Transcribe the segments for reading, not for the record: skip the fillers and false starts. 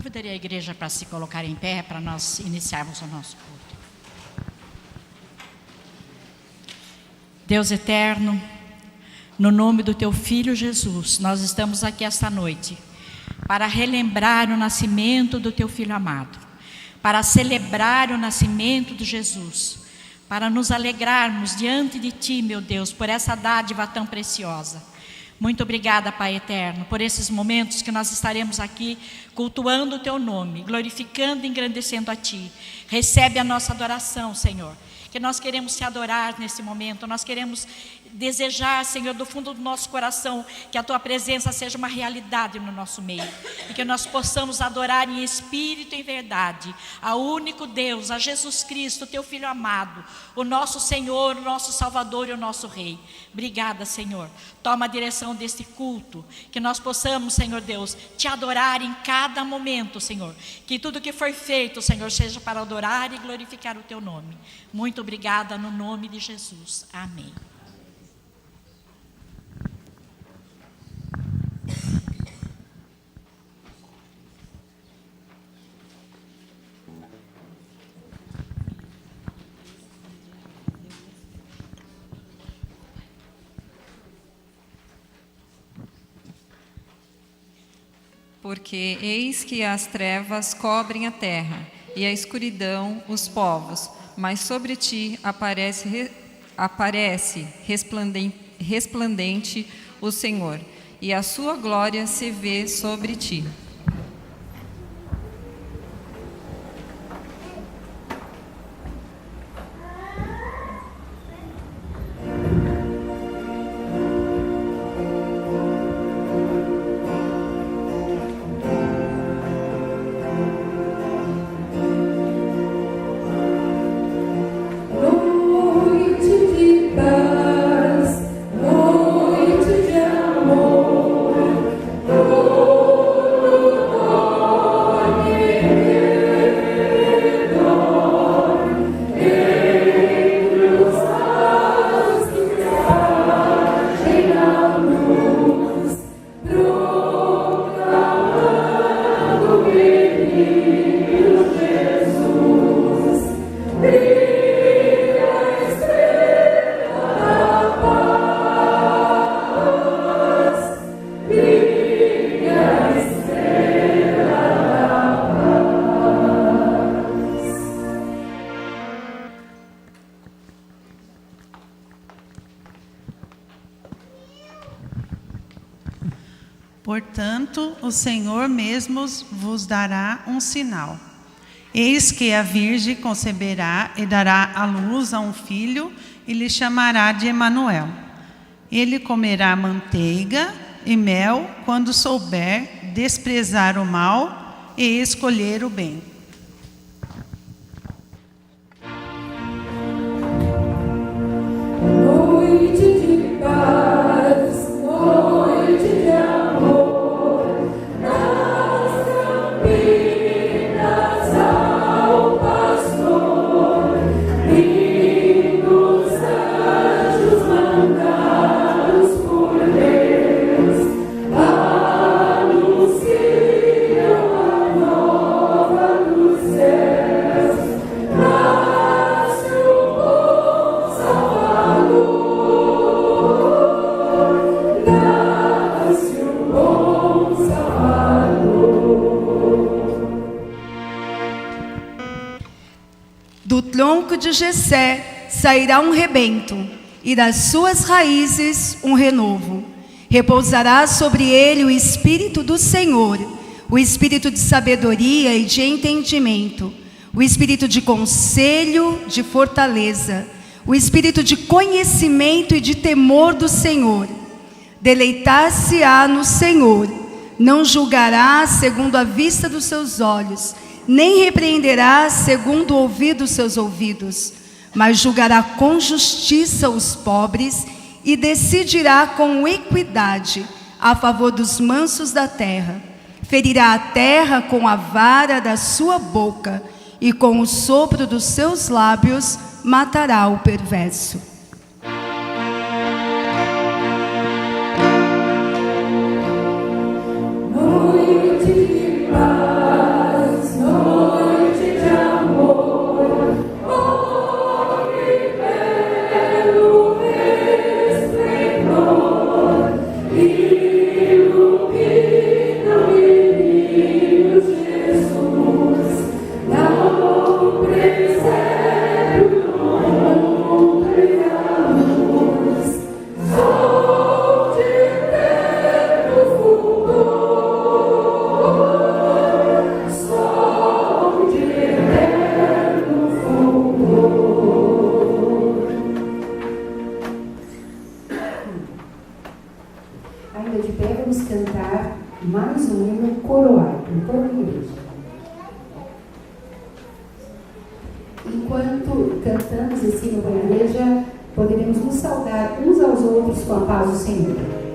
Convidaria a igreja para se colocar em pé, para nós iniciarmos o nosso culto. Deus eterno, no nome do Teu Filho Jesus, nós estamos aqui esta noite para relembrar o nascimento do Teu Filho amado, para celebrar o nascimento de Jesus, para nos alegrarmos diante de Ti, meu Deus, por essa dádiva tão preciosa. Muito obrigada, Pai eterno, por esses momentos que nós estaremos aqui cultuando o Teu nome, glorificando e engrandecendo a Ti. Recebe a nossa adoração, Senhor, que nós queremos Te adorar nesse momento, nós queremos desejar, Senhor, do fundo do nosso coração, que a Tua presença seja uma realidade no nosso meio, e que nós possamos adorar em espírito e em verdade, ao único Deus, a Jesus Cristo, Teu Filho amado, o nosso Senhor, o nosso Salvador e o nosso Rei. Obrigada, Senhor. Toma a direção deste culto, que nós possamos, Senhor Deus, Te adorar em cada momento, Senhor, que tudo que for feito, Senhor, seja para adorar e glorificar o Teu nome. Muito obrigada no nome de Jesus. Amém. Porque eis que as trevas cobrem a terra, e a escuridão os povos, mas sobre ti aparece resplandente o Senhor, e a sua glória se vê sobre ti. Portanto, o Senhor mesmo vos dará um sinal. Eis que a Virgem conceberá e dará à luz a um filho, e lhe chamará de Emanuel. Ele comerá manteiga e mel quando souber desprezar o mal e escolher o bem. Noite de paz, noite de amor, nas campinas ao pastor, lindos anjos mandados por Deus, anunciam a nova dos céus, nasce o bom Salvador, nasce o bom Salvador. Do tronco de Jessé sairá um rebento, e das suas raízes um renovo. Repousará sobre ele o Espírito do Senhor, o Espírito de sabedoria e de entendimento, o Espírito de conselho, de fortaleza, o Espírito de conhecimento e de temor do Senhor. Deleitar-se-á no Senhor, não julgará segundo a vista dos seus olhos, nem repreenderá segundo o ouvir dos seus ouvidos, mas julgará com justiça os pobres e decidirá com equidade a favor dos mansos da terra. Ferirá a terra com a vara da sua boca, e com o sopro dos seus lábios matará o perverso. Noite de paz. ainda de pé, vamos cantar mais um hino coroar, por toda a igreja. Enquanto cantamos esse hino para a igreja, poderemos nos saudar uns aos outros com a paz do Senhor.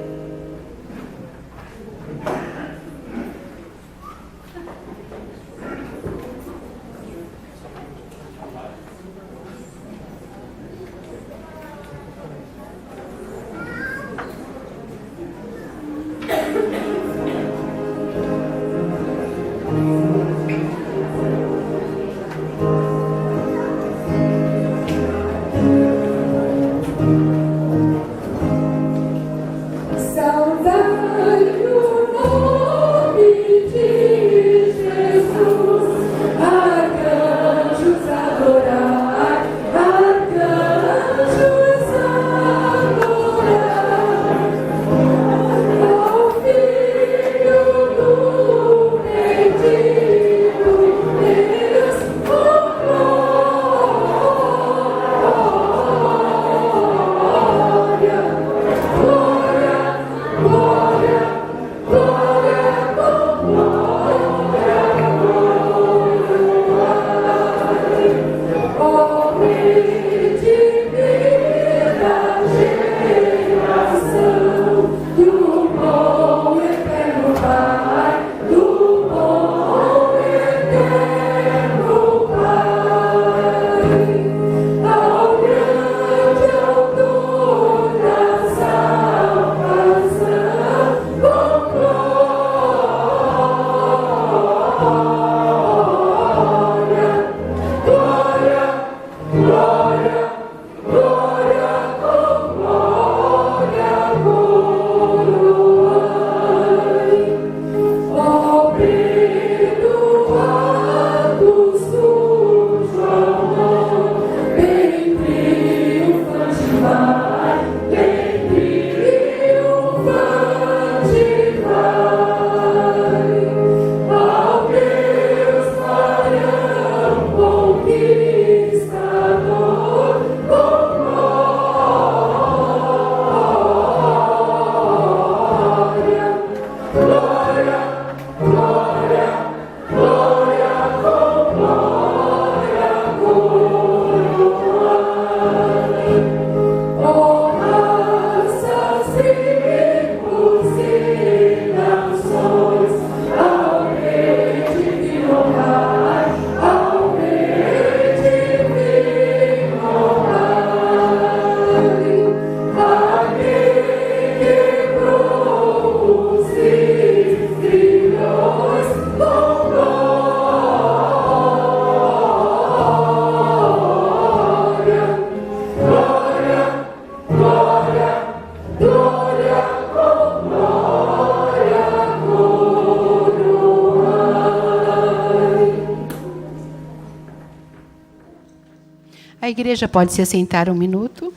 A igreja pode se assentar um minuto.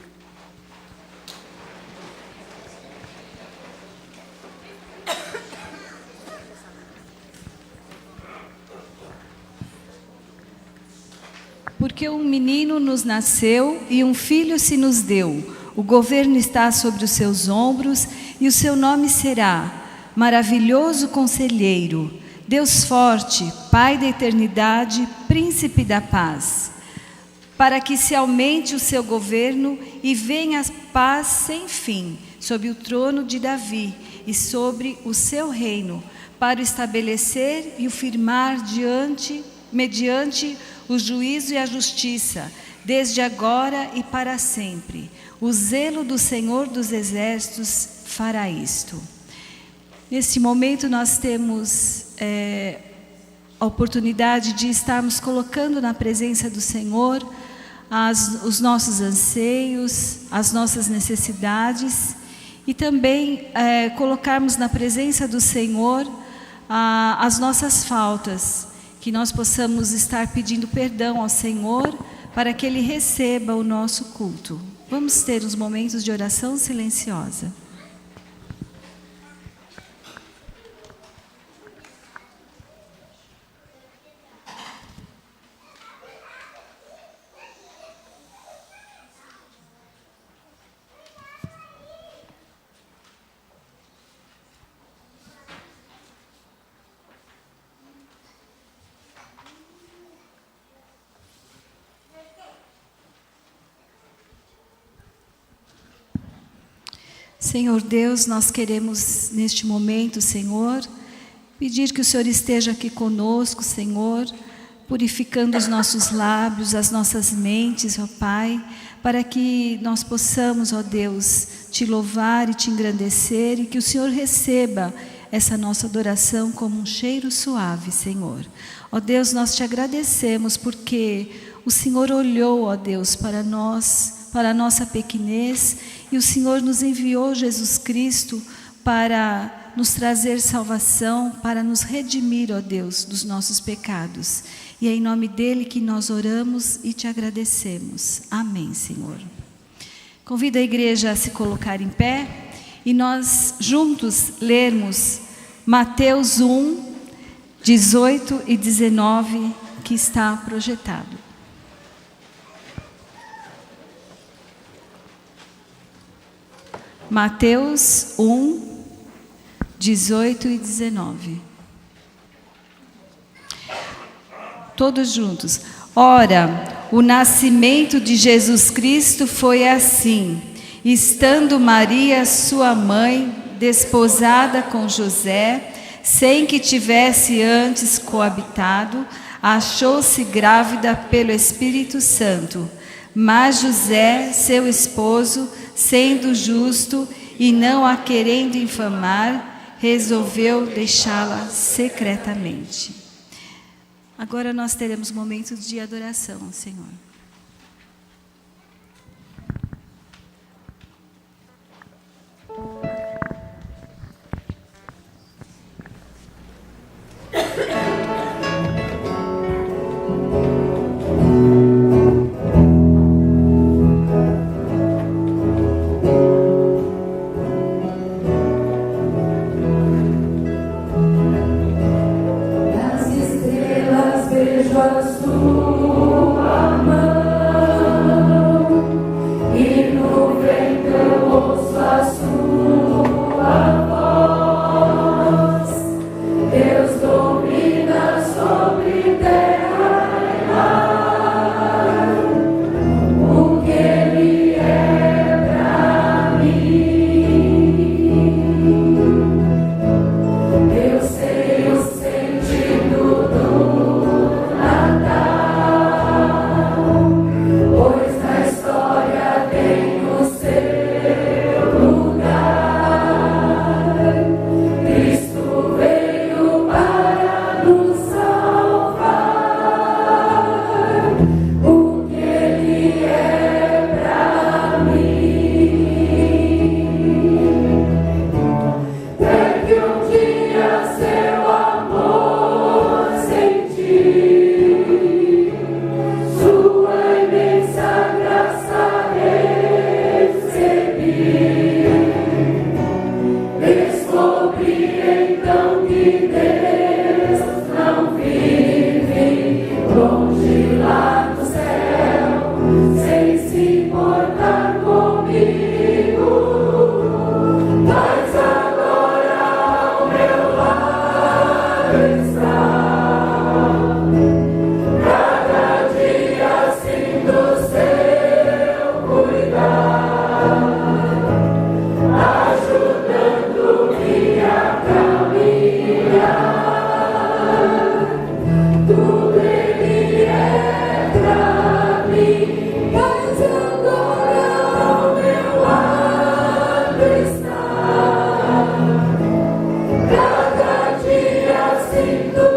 Porque um menino nos nasceu e um filho se nos deu. O governo está sobre os seus ombros e o seu nome será Maravilhoso Conselheiro, Deus Forte, Pai da Eternidade, Príncipe da Paz. Para que se aumente o seu governo e venha a paz sem fim sobre o trono de Davi e sobre o seu reino, para o estabelecer e o firmar mediante o juízo e a justiça, desde agora e para sempre. O zelo do Senhor dos Exércitos fará isto. Neste momento nós temos a oportunidade de estarmos colocando na presença do Senhor os nossos anseios, as nossas necessidades e também colocarmos na presença do Senhor as nossas faltas, que nós possamos estar pedindo perdão ao Senhor para que Ele receba o nosso culto. Vamos ter uns momentos de oração silenciosa. Senhor Deus, nós queremos neste momento, Senhor, pedir que o Senhor esteja aqui conosco, Senhor, purificando os nossos lábios, as nossas mentes, ó Pai, para que nós possamos, ó Deus, te louvar e te engrandecer e que o Senhor receba essa nossa adoração como um cheiro suave, Senhor. Ó Deus, nós te agradecemos porque o Senhor olhou, ó Deus, para nós, para a nossa pequenez, e o Senhor nos enviou Jesus Cristo para nos trazer salvação, para nos redimir, ó Deus, dos nossos pecados. E é em nome dele que nós oramos e te agradecemos. Amém, Senhor. Convido a igreja a se colocar em pé e nós juntos lermos Mateus 1, 18 e 19, que está projetado. Mateus 1, 18 e 19. Todos juntos. Ora, o nascimento de Jesus Cristo foi assim: estando Maria, sua mãe, desposada com José, sem que tivesse antes coabitado, achou-se grávida pelo Espírito Santo. Mas José, seu esposo, sendo justo e não a querendo infamar, resolveu deixá-la secretamente. Agora nós teremos momentos de adoração ao Senhor. Cada dia sinto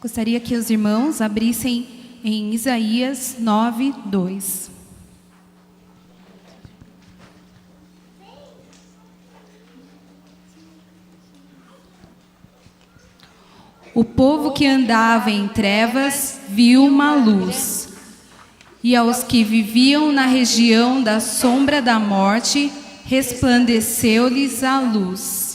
Gostaria que os irmãos abrissem em Isaías 9, 2. O povo que andava em trevas viu uma luz, e aos que viviam na região da sombra da morte, resplandeceu-lhes a luz.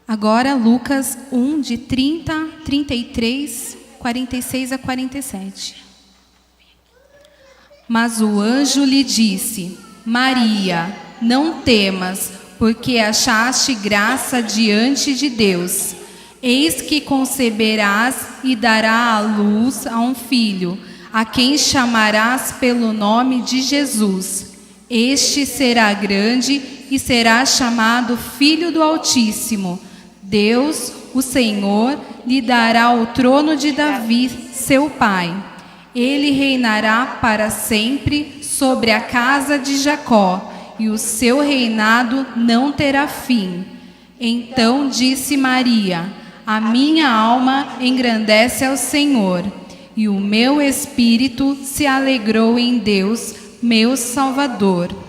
Agora Lucas 1, de 30, 33, 46 a 47. Mas o anjo lhe disse: Maria, não temas, porque achaste graça diante de Deus. Eis que conceberás e dará à luz a um filho, a quem chamarás pelo nome de Jesus. Este será grande e será chamado Filho do Altíssimo. Deus, o Senhor, lhe dará o trono de Davi, seu pai. Ele reinará para sempre sobre a casa de Jacó, e o seu reinado não terá fim. Então disse Maria: a minha alma engrandece ao Senhor, e o meu espírito se alegrou em Deus, meu Salvador.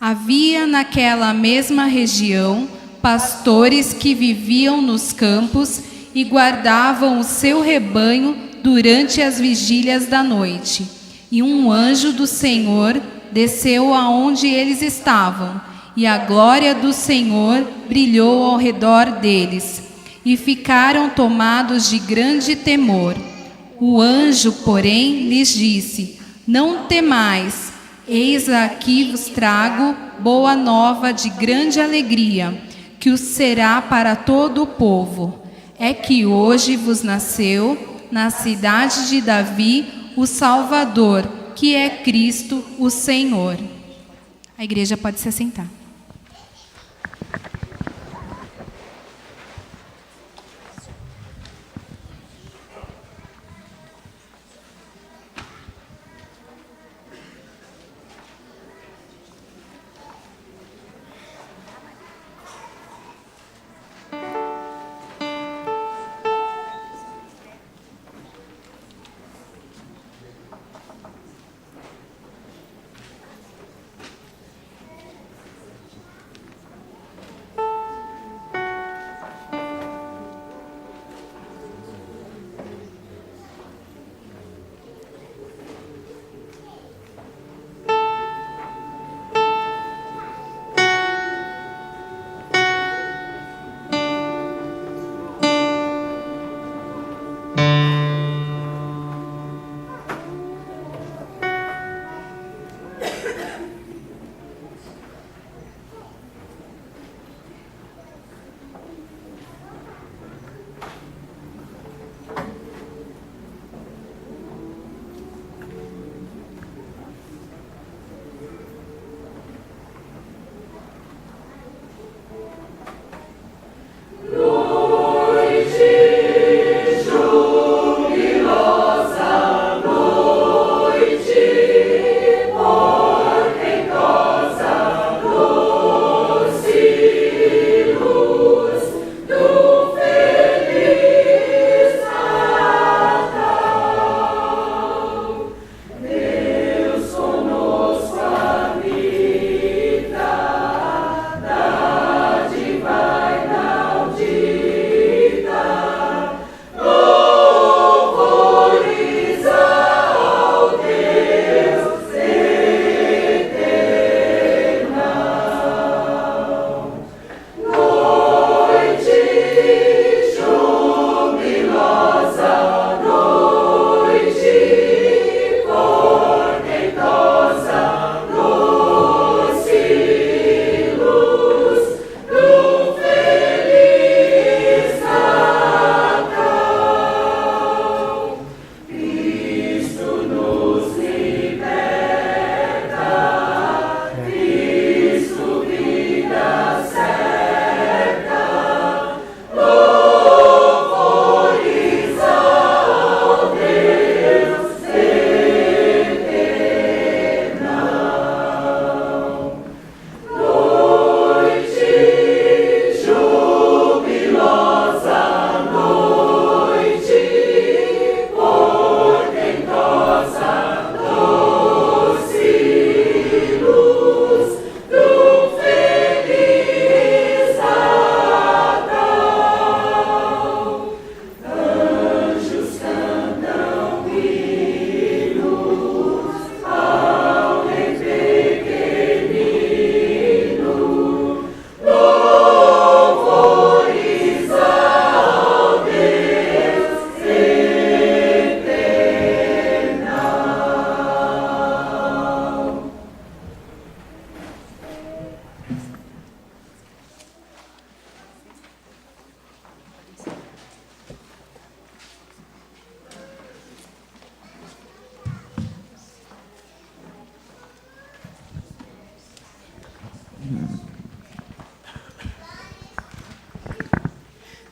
Havia naquela mesma região pastores que viviam nos campos e guardavam o seu rebanho durante as vigílias da noite. E um anjo do Senhor desceu aonde eles estavam, e a glória do Senhor brilhou ao redor deles, e ficaram tomados de grande temor. O anjo, porém, lhes disse: não temais, eis aqui vos trago boa nova de grande alegria, que o será para todo o povo. É que hoje vos nasceu, na cidade de Davi, o Salvador, que é Cristo, o Senhor. A igreja pode se assentar.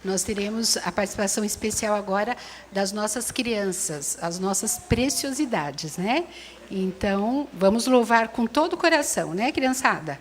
nós teremos a participação especial agora das nossas crianças, as nossas preciosidades, né? Então, vamos louvar com todo o coração, né, criançada?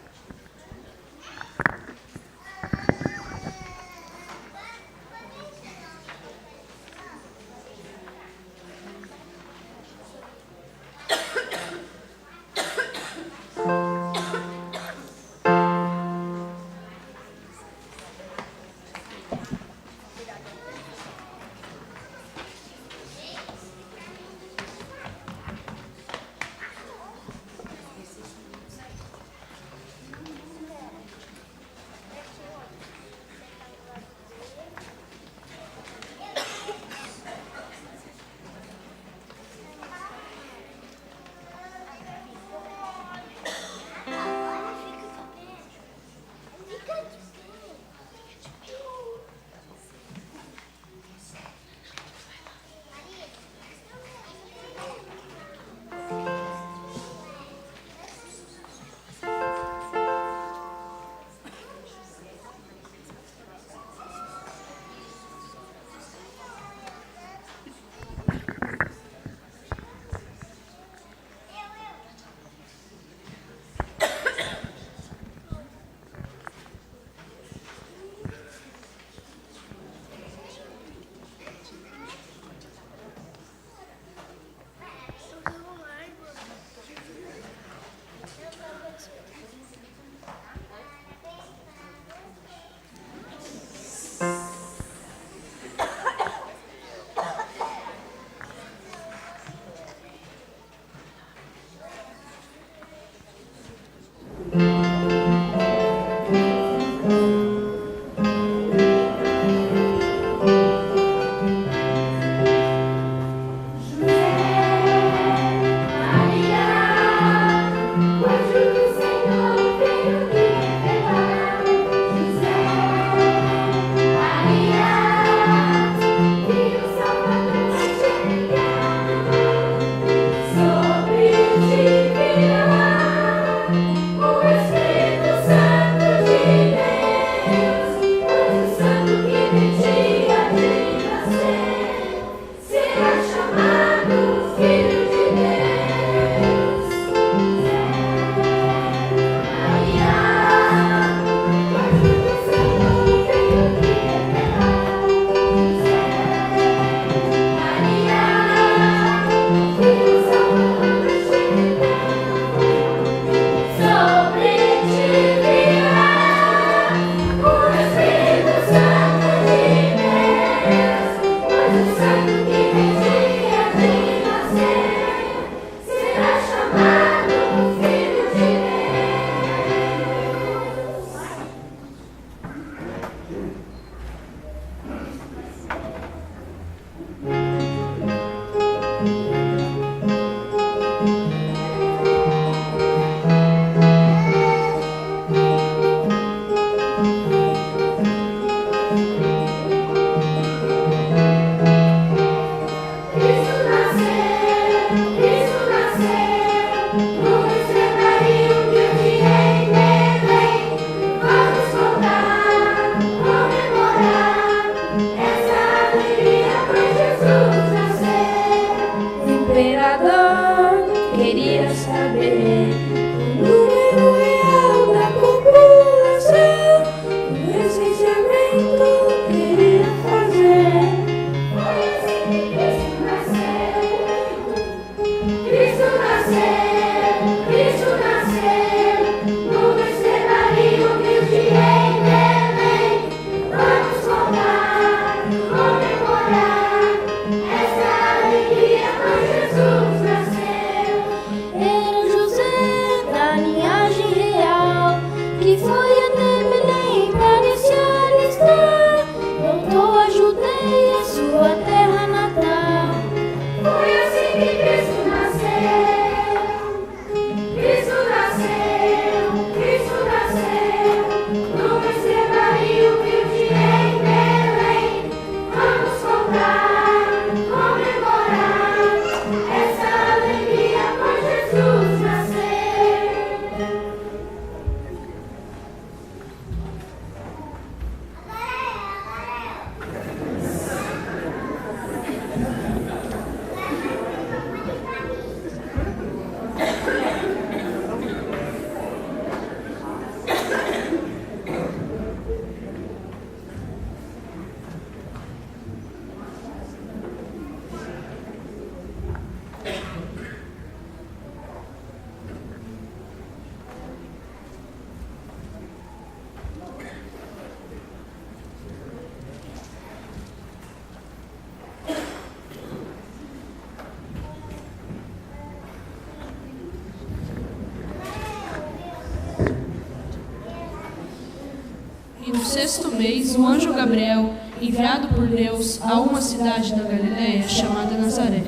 E no 6º mês, o anjo Gabriel, enviado por Deus a uma cidade da Galiléia chamada Nazaré,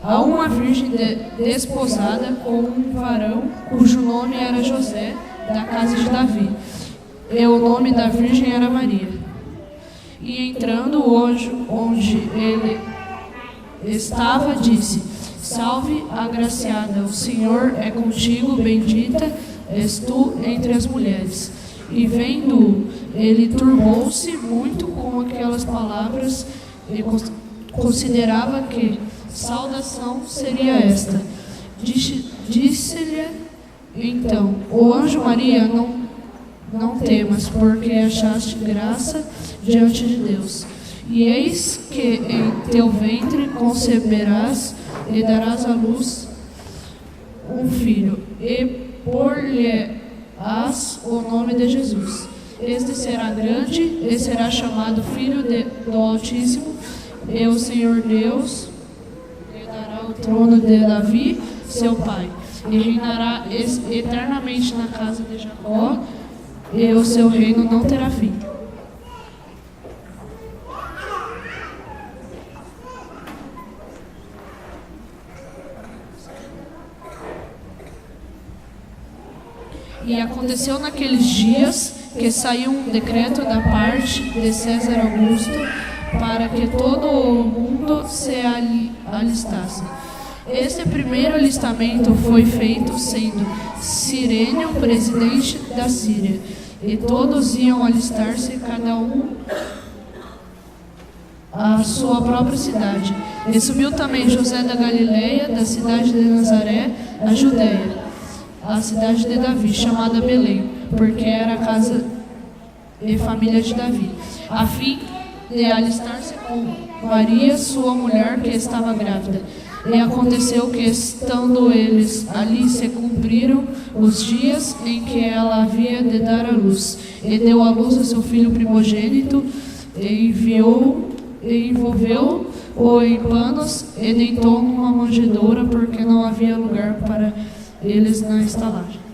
a uma virgem desposada com um varão cujo nome era José, da casa de Davi, e o nome da virgem era Maria. E entrando o anjo onde ele estava, disse: Salve, agraciada, o Senhor é contigo, bendita és tu entre as mulheres. E vendo-o, ele turbou-se muito com aquelas palavras e considerava que saudação seria esta. Disse-lhe então o anjo: Maria, não temas, porque achaste graça diante de Deus. E eis que em teu ventre conceberás e darás à luz um filho, e por-lhe-ás o nome de Jesus. Este será grande e será chamado Filho do Altíssimo, e o Senhor Deus lhe dará o trono de Davi, seu pai, e reinará eternamente na casa de Jacó, e o seu reino não terá fim. E aconteceu naqueles dias que saiu um decreto da parte de César Augusto para que todo o mundo se alistasse. Este primeiro alistamento foi feito sendo Cirênio presidente da Síria, e todos iam alistar-se, cada um à sua própria cidade. E subiu também José da Galiléia, da cidade de Nazaré, a Judéia, a cidade de Davi, chamada Belém, porque era a casa e família de Davi, a fim de alistar-se com Maria, sua mulher, que estava grávida. E aconteceu que, estando eles ali, se cumpriram os dias em que ela havia de dar à luz, e deu à luz a seu filho primogênito, e envolveu-o em panos, e deitou numa manjedoura, porque não havia lugar para eles na estalagem.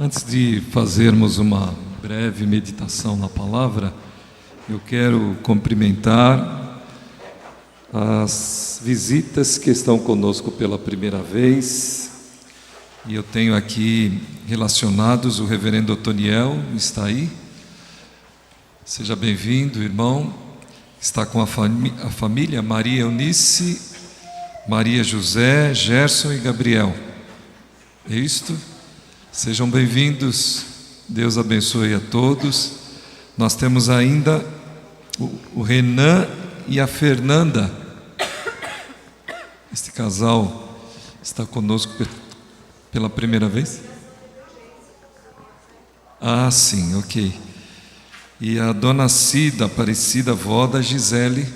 Antes de fazermos uma breve meditação na palavra, eu quero cumprimentar as visitas que estão conosco pela primeira vez. E eu tenho aqui relacionados o reverendo Otoniel, está aí. Seja bem-vindo, irmão. Está com a família Maria Eunice, Maria José, Gerson e Gabriel. É isto? Sejam bem-vindos, Deus abençoe a todos. Nós temos ainda o Renan e a Fernanda. Este casal está conosco pela primeira vez? Ah, sim, ok. E a dona Cida, Aparecida, avó da Gisele,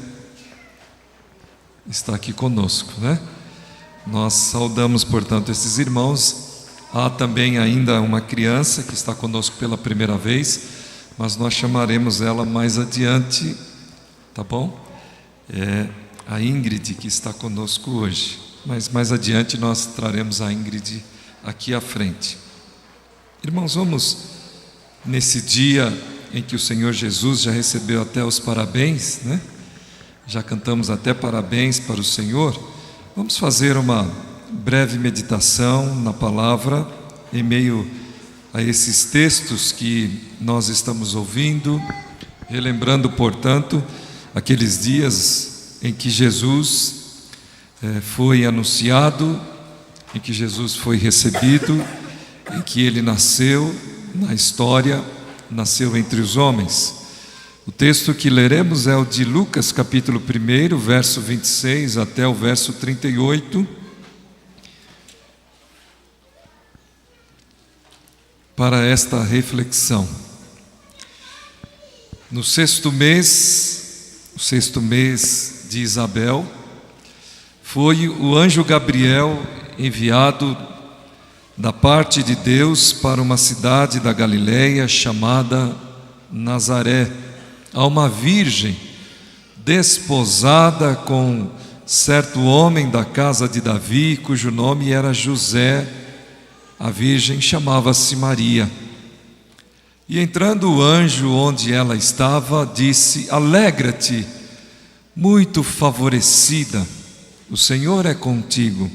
está aqui conosco, né? Nós saudamos, portanto, esses irmãos. Há também ainda uma criança que está conosco pela primeira vez, mas nós chamaremos ela mais adiante, tá bom? É a Ingrid que está conosco hoje, mas mais adiante nós traremos a Ingrid aqui à frente. Irmãos, vamos nesse dia em que o Senhor Jesus já recebeu até os parabéns, né? Já cantamos até parabéns para o Senhor. Vamos fazer uma breve meditação na palavra, em meio a esses textos que nós estamos ouvindo, relembrando, portanto, aqueles dias em que Jesus foi anunciado, em que Jesus foi recebido, em que ele nasceu na história, nasceu entre os homens. O texto que leremos é o de Lucas, capítulo 1, verso 26 até o verso 38. Para esta reflexão. No sexto mês de Isabel, foi o anjo Gabriel enviado da parte de Deus para uma cidade da Galileia chamada Nazaré, a uma virgem desposada com certo homem da casa de Davi, cujo nome era José. A virgem chamava-se Maria. E entrando o anjo onde ela estava, disse: Alegra-te, muito favorecida, o Senhor é contigo.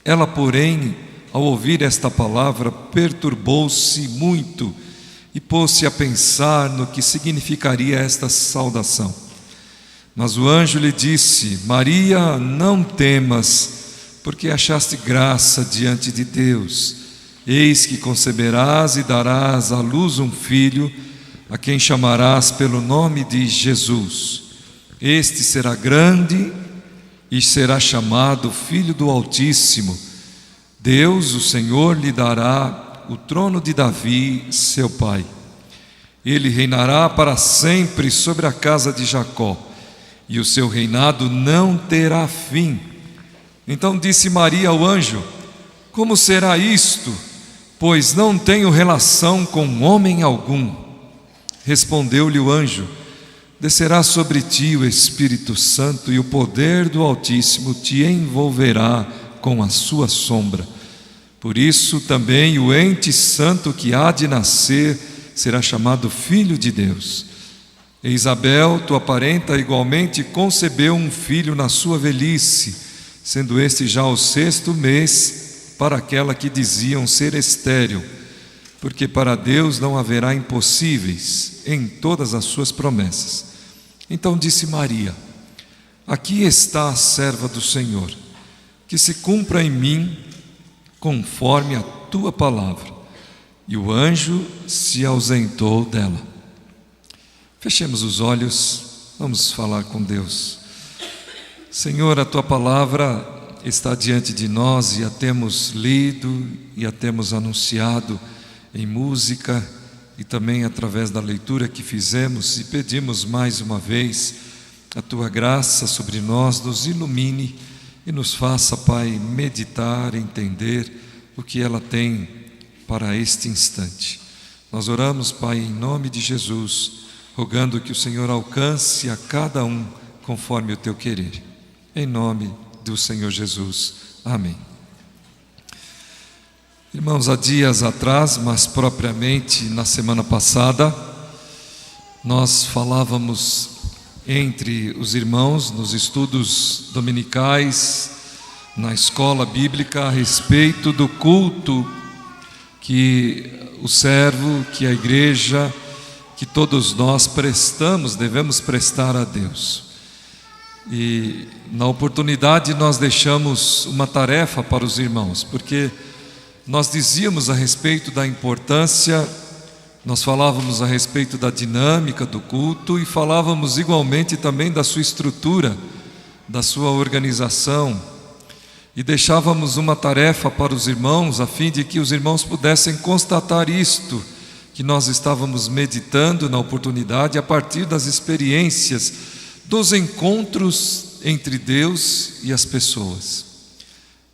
Ela, porém, ao ouvir esta palavra, perturbou-se muito e pôs-se a pensar no que significaria esta saudação. Mas o anjo lhe disse: Maria, não temas, porque achaste graça diante de Deus. Eis que conceberás e darás à luz um filho, a quem chamarás pelo nome de Jesus. Este será grande e será chamado Filho do Altíssimo. Deus, o Senhor, lhe dará o trono de Davi, seu pai. Ele reinará para sempre sobre a casa de Jacó, e o seu reinado não terá fim. Então disse Maria ao anjo: Como será isto? Pois não tenho relação com homem algum. Respondeu-lhe o anjo: Descerá sobre ti o Espírito Santo, e o poder do Altíssimo te envolverá com a sua sombra. Por isso também o ente santo que há de nascer será chamado Filho de Deus. E Isabel, tua parenta, igualmente concebeu um filho na sua velhice, sendo este já o 6º mês para aquela que diziam ser estéril, porque para Deus não haverá impossíveis em todas as suas promessas. Então disse Maria: Aqui está a serva do Senhor, que se cumpra em mim conforme a tua palavra. E o anjo se ausentou dela. Fechemos os olhos, vamos falar com Deus. Senhor, a tua palavra está diante de nós e a temos lido e a temos anunciado em música e também através da leitura que fizemos, e pedimos mais uma vez a tua graça sobre nós, nos ilumine e nos faça, Pai, meditar, entender o que ela tem para este instante. Nós oramos, Pai, em nome de Jesus, rogando que o Senhor alcance a cada um conforme o teu querer. Em nome do Senhor Jesus. Amém. Irmãos, há dias atrás, mas propriamente na semana passada, nós falávamos entre os irmãos nos estudos dominicais, na escola bíblica, a respeito do culto que o servo, que a igreja, que todos nós devemos prestar a Deus. E na oportunidade nós deixamos uma tarefa para os irmãos, porque nós dizíamos a respeito da importância, nós falávamos a respeito da dinâmica do culto e falávamos igualmente também da sua estrutura, da sua organização, e deixávamos uma tarefa para os irmãos, a fim de que os irmãos pudessem constatar isto que nós estávamos meditando na oportunidade, a partir das experiências, dos encontros entre Deus e as pessoas.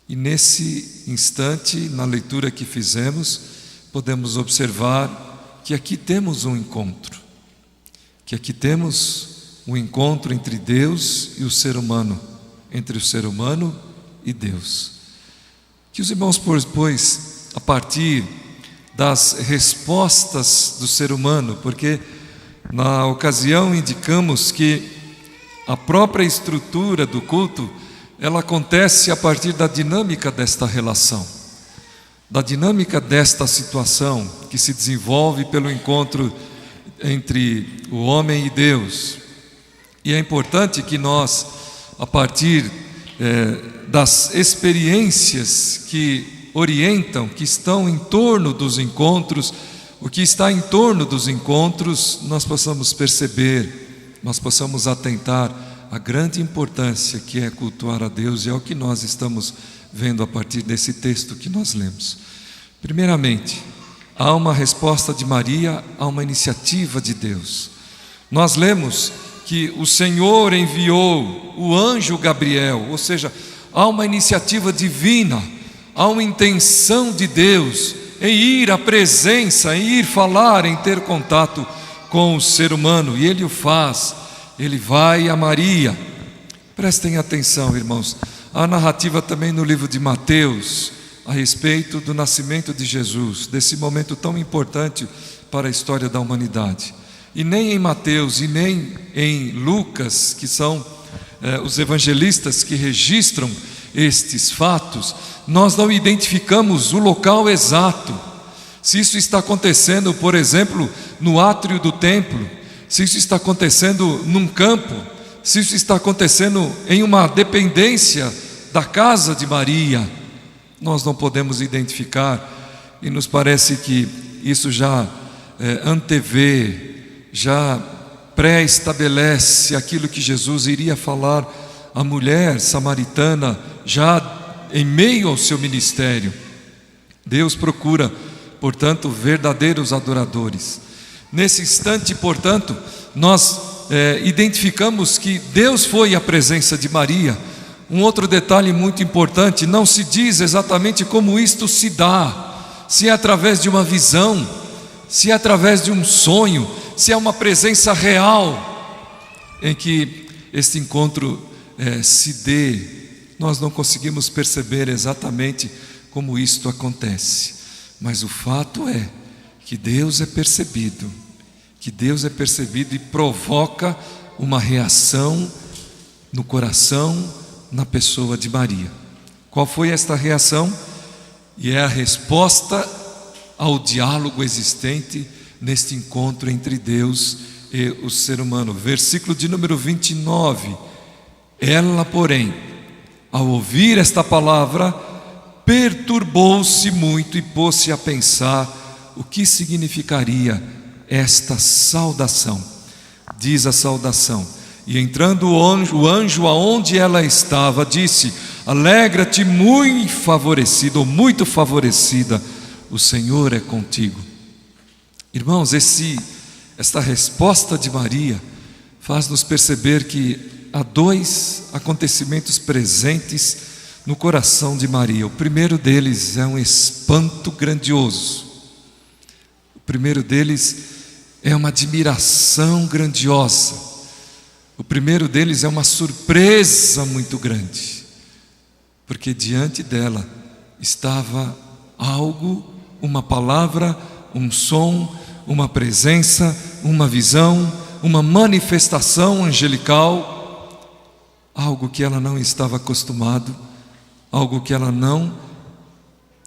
E nesse instante, na leitura que fizemos, podemos observar que aqui temos um encontro, entre Deus e o ser humano, entre o ser humano e Deus. Que os irmãos, pois, a partir das respostas do ser humano, porque na ocasião indicamos que a própria estrutura do culto, ela acontece a partir da dinâmica desta relação, da dinâmica desta situação que se desenvolve pelo encontro entre o homem e Deus. E é importante que nós, a partir das experiências que orientam, que estão em torno dos encontros, o que está em torno dos encontros, nós possamos perceber, nós possamos atentar a grande importância que é cultuar a Deus, e é o que nós estamos vendo a partir desse texto que nós lemos. Primeiramente, há uma resposta de Maria a uma iniciativa de Deus. Nós lemos que o Senhor enviou o anjo Gabriel, ou seja, há uma iniciativa divina, há uma intenção de Deus em ir à presença, em ir falar, em ter contato com o ser humano, e Ele o faz. Ele vai a Maria. Prestem atenção, irmãos, há narrativa também no livro de Mateus a respeito do nascimento de Jesus, desse momento tão importante para a história da humanidade. E nem em Mateus e nem em Lucas, que são os evangelistas que registram estes fatos, nós não identificamos o local exato. Se isso está acontecendo, por exemplo, no átrio do templo, se isso está acontecendo num campo, se isso está acontecendo em uma dependência da casa de Maria, nós não podemos identificar, e nos parece que isso já antevê, já pré-estabelece aquilo que Jesus iria falar à mulher samaritana, já em meio ao seu ministério. Deus procura, portanto, verdadeiros adoradores. Nesse instante, portanto, nós identificamos que Deus foi à presença de Maria. Um outro detalhe muito importante, não se diz exatamente como isto se dá, se é através de uma visão, se é através de um sonho, se é uma presença real em que este encontro se dê. Nós não conseguimos perceber exatamente como isto acontece, mas o fato é que Deus é percebido e provoca uma reação no coração, na pessoa de Maria. Qual foi esta reação? E é a resposta ao diálogo existente neste encontro entre Deus e o ser humano. Versículo de número 29. Ela, porém, ao ouvir esta palavra, perturbou-se muito e pôs-se a pensar o que significaria esta saudação. Diz a saudação: e entrando o anjo aonde ela estava, disse: alegra-te, muito favorecido, ou muito favorecida, o Senhor é contigo. Irmãos, esta resposta de Maria faz-nos perceber que há dois acontecimentos presentes no coração de Maria. O primeiro deles é um espanto grandioso. O primeiro deles é uma admiração grandiosa. O primeiro deles é uma surpresa muito grande, porque diante dela estava algo, uma palavra, um som, uma presença, uma visão, uma manifestação angelical, algo que ela não estava acostumado, algo que ela não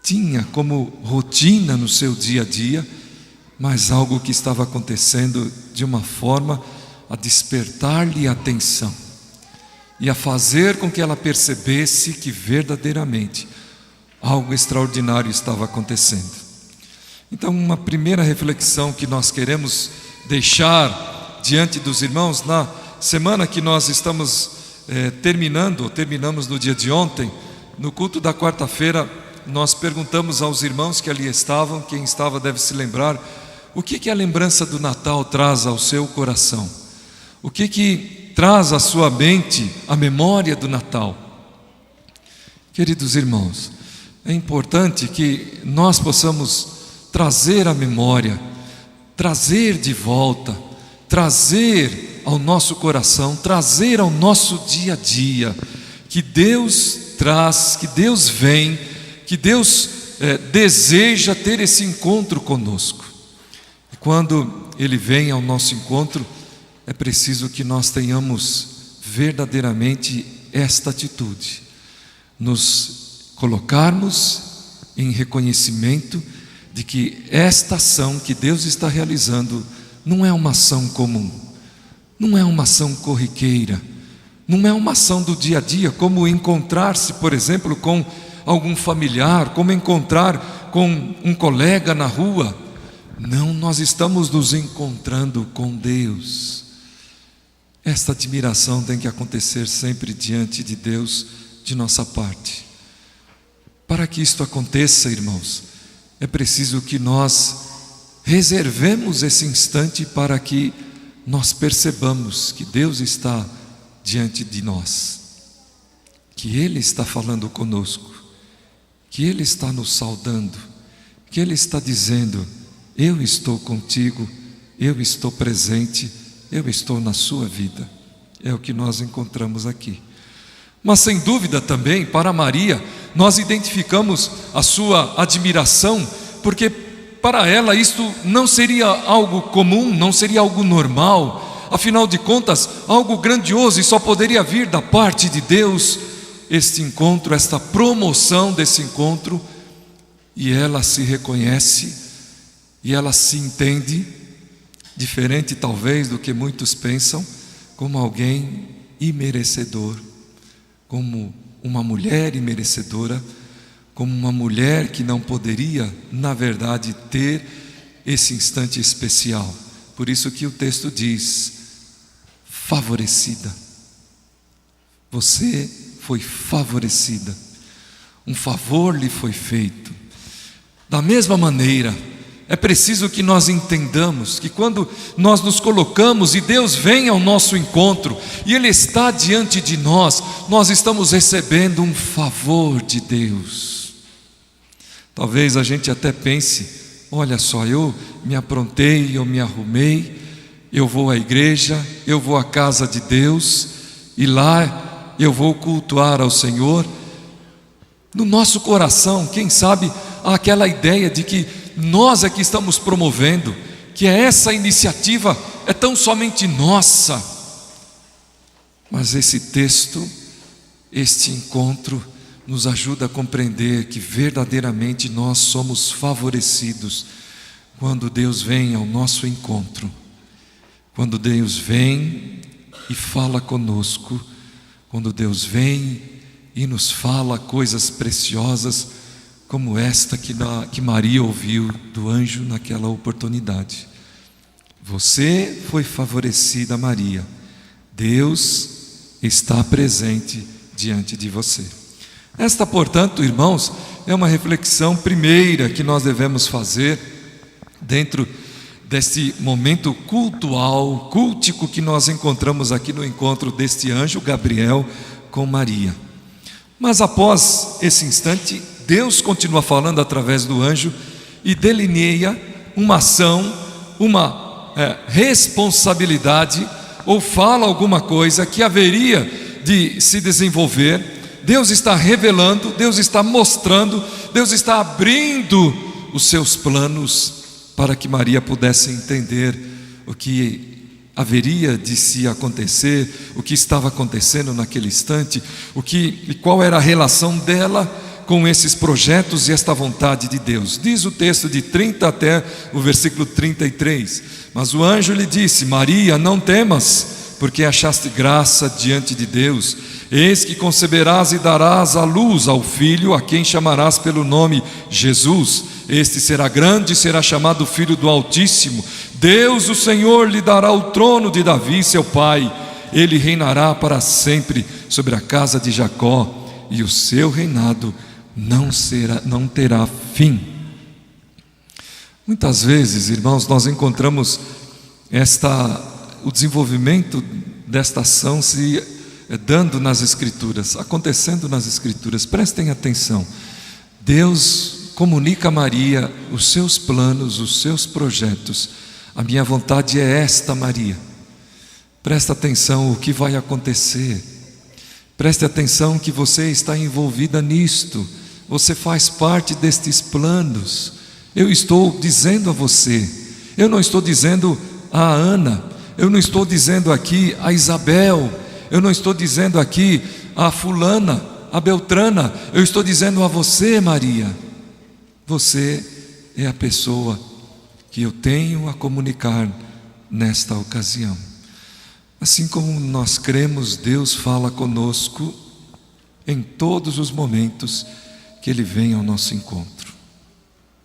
tinha como rotina no seu dia a dia, mas algo que estava acontecendo de uma forma a despertar-lhe a atenção e a fazer com que ela percebesse que verdadeiramente algo extraordinário estava acontecendo. Então, uma primeira reflexão que nós queremos deixar diante dos irmãos, na semana que nós estamos terminamos no dia de ontem, no culto da quarta-feira, nós perguntamos aos irmãos que ali estavam, quem estava deve se lembrar, o que a lembrança do Natal traz ao seu coração? O que traz à sua mente a memória do Natal? Queridos irmãos, é importante que nós possamos trazer à memória, trazer de volta, trazer ao nosso coração, trazer ao nosso dia a dia, que Deus traz, que Deus vem, que Deus deseja ter esse encontro conosco. E quando Ele vem ao nosso encontro, é preciso que nós tenhamos verdadeiramente esta atitude, nos colocarmos em reconhecimento de que esta ação que Deus está realizando não é uma ação comum, não é uma ação corriqueira, não é uma ação do dia a dia, como encontrar-se, por exemplo, com algum familiar, como encontrar com um colega na rua. Não, nós estamos nos encontrando com Deus. Esta admiração tem que acontecer sempre diante de Deus, de nossa parte. Para que isto aconteça, irmãos, é preciso que nós reservemos esse instante para que nós percebamos que Deus está diante de nós, que Ele está falando conosco, que Ele está nos saudando, que Ele está dizendo: eu estou contigo, eu estou presente, eu estou na sua vida. É o que nós encontramos aqui. Mas sem dúvida também, para Maria, nós identificamos a sua admiração, porque para ela isto não seria algo comum, não seria algo normal. Afinal de contas, algo grandioso, e só poderia vir da parte de Deus, este encontro, esta promoção desse encontro. E ela se reconhece, e ela se entende, diferente talvez do que muitos pensam, como alguém imerecedor, como uma mulher imerecedora, como uma mulher que não poderia, na verdade, ter esse instante especial. Por isso que o texto diz: favorecida. Você foi favorecida, um favor lhe foi feito. Da mesma maneira, é preciso que nós entendamos que quando nós nos colocamos e Deus vem ao nosso encontro e Ele está diante de nós, nós estamos recebendo um favor de Deus. Talvez a gente até pense: olha só, eu me aprontei, eu me arrumei, eu vou à igreja, eu vou à casa de Deus e lá eu vou cultuar ao Senhor. No nosso coração, quem sabe, há aquela ideia de que nós é que estamos promovendo, que essa iniciativa é tão somente nossa. Mas esse texto, este encontro, nos ajuda a compreender que verdadeiramente nós somos favorecidos quando Deus vem ao nosso encontro, quando Deus vem e fala conosco, quando Deus vem e nos fala coisas preciosas como esta que Maria ouviu do anjo naquela oportunidade. Você foi favorecida, Maria. Deus está presente diante de você. Esta, portanto, irmãos, é uma reflexão primeira que nós devemos fazer dentro deste momento cultual, cultico que nós encontramos aqui no encontro deste anjo Gabriel com Maria. Mas após esse instante, Deus continua falando através do anjo e delineia uma ação, uma responsabilidade, ou fala alguma coisa que haveria de se desenvolver. Deus está revelando, Deus está mostrando, Deus está abrindo os seus planos para que Maria pudesse entender o que haveria de se acontecer, o que estava acontecendo naquele instante, e qual era a relação dela com esses projetos e esta vontade de Deus. Diz o texto de 30 até o versículo 33: mas o anjo lhe disse: Maria, não temas, porque achaste graça diante de Deus. Eis que conceberás e darás à luz ao filho, a quem chamarás pelo nome Jesus. Este será grande e será chamado Filho do Altíssimo. Deus, o Senhor, lhe dará o trono de Davi, seu pai. Ele reinará para sempre sobre a casa de Jacó, e o seu reinado não terá fim. Muitas vezes, irmãos, nós encontramos o desenvolvimento desta ação se dando nas Escrituras, acontecendo nas Escrituras. Prestem atenção. Deus comunica a Maria os seus planos, os seus projetos. A minha vontade é esta, Maria. Presta atenção o que vai acontecer. Preste atenção que você está envolvida nisto. Você faz parte destes planos. Eu estou dizendo a você. Eu não estou dizendo a Ana. Eu não estou dizendo aqui a Isabel. Eu não estou dizendo aqui a fulana, a Beltrana. Eu estou dizendo a você, Maria. Você é a pessoa que eu tenho a comunicar nesta ocasião. Assim como nós cremos, Deus fala conosco em todos os momentos que Ele vem ao nosso encontro.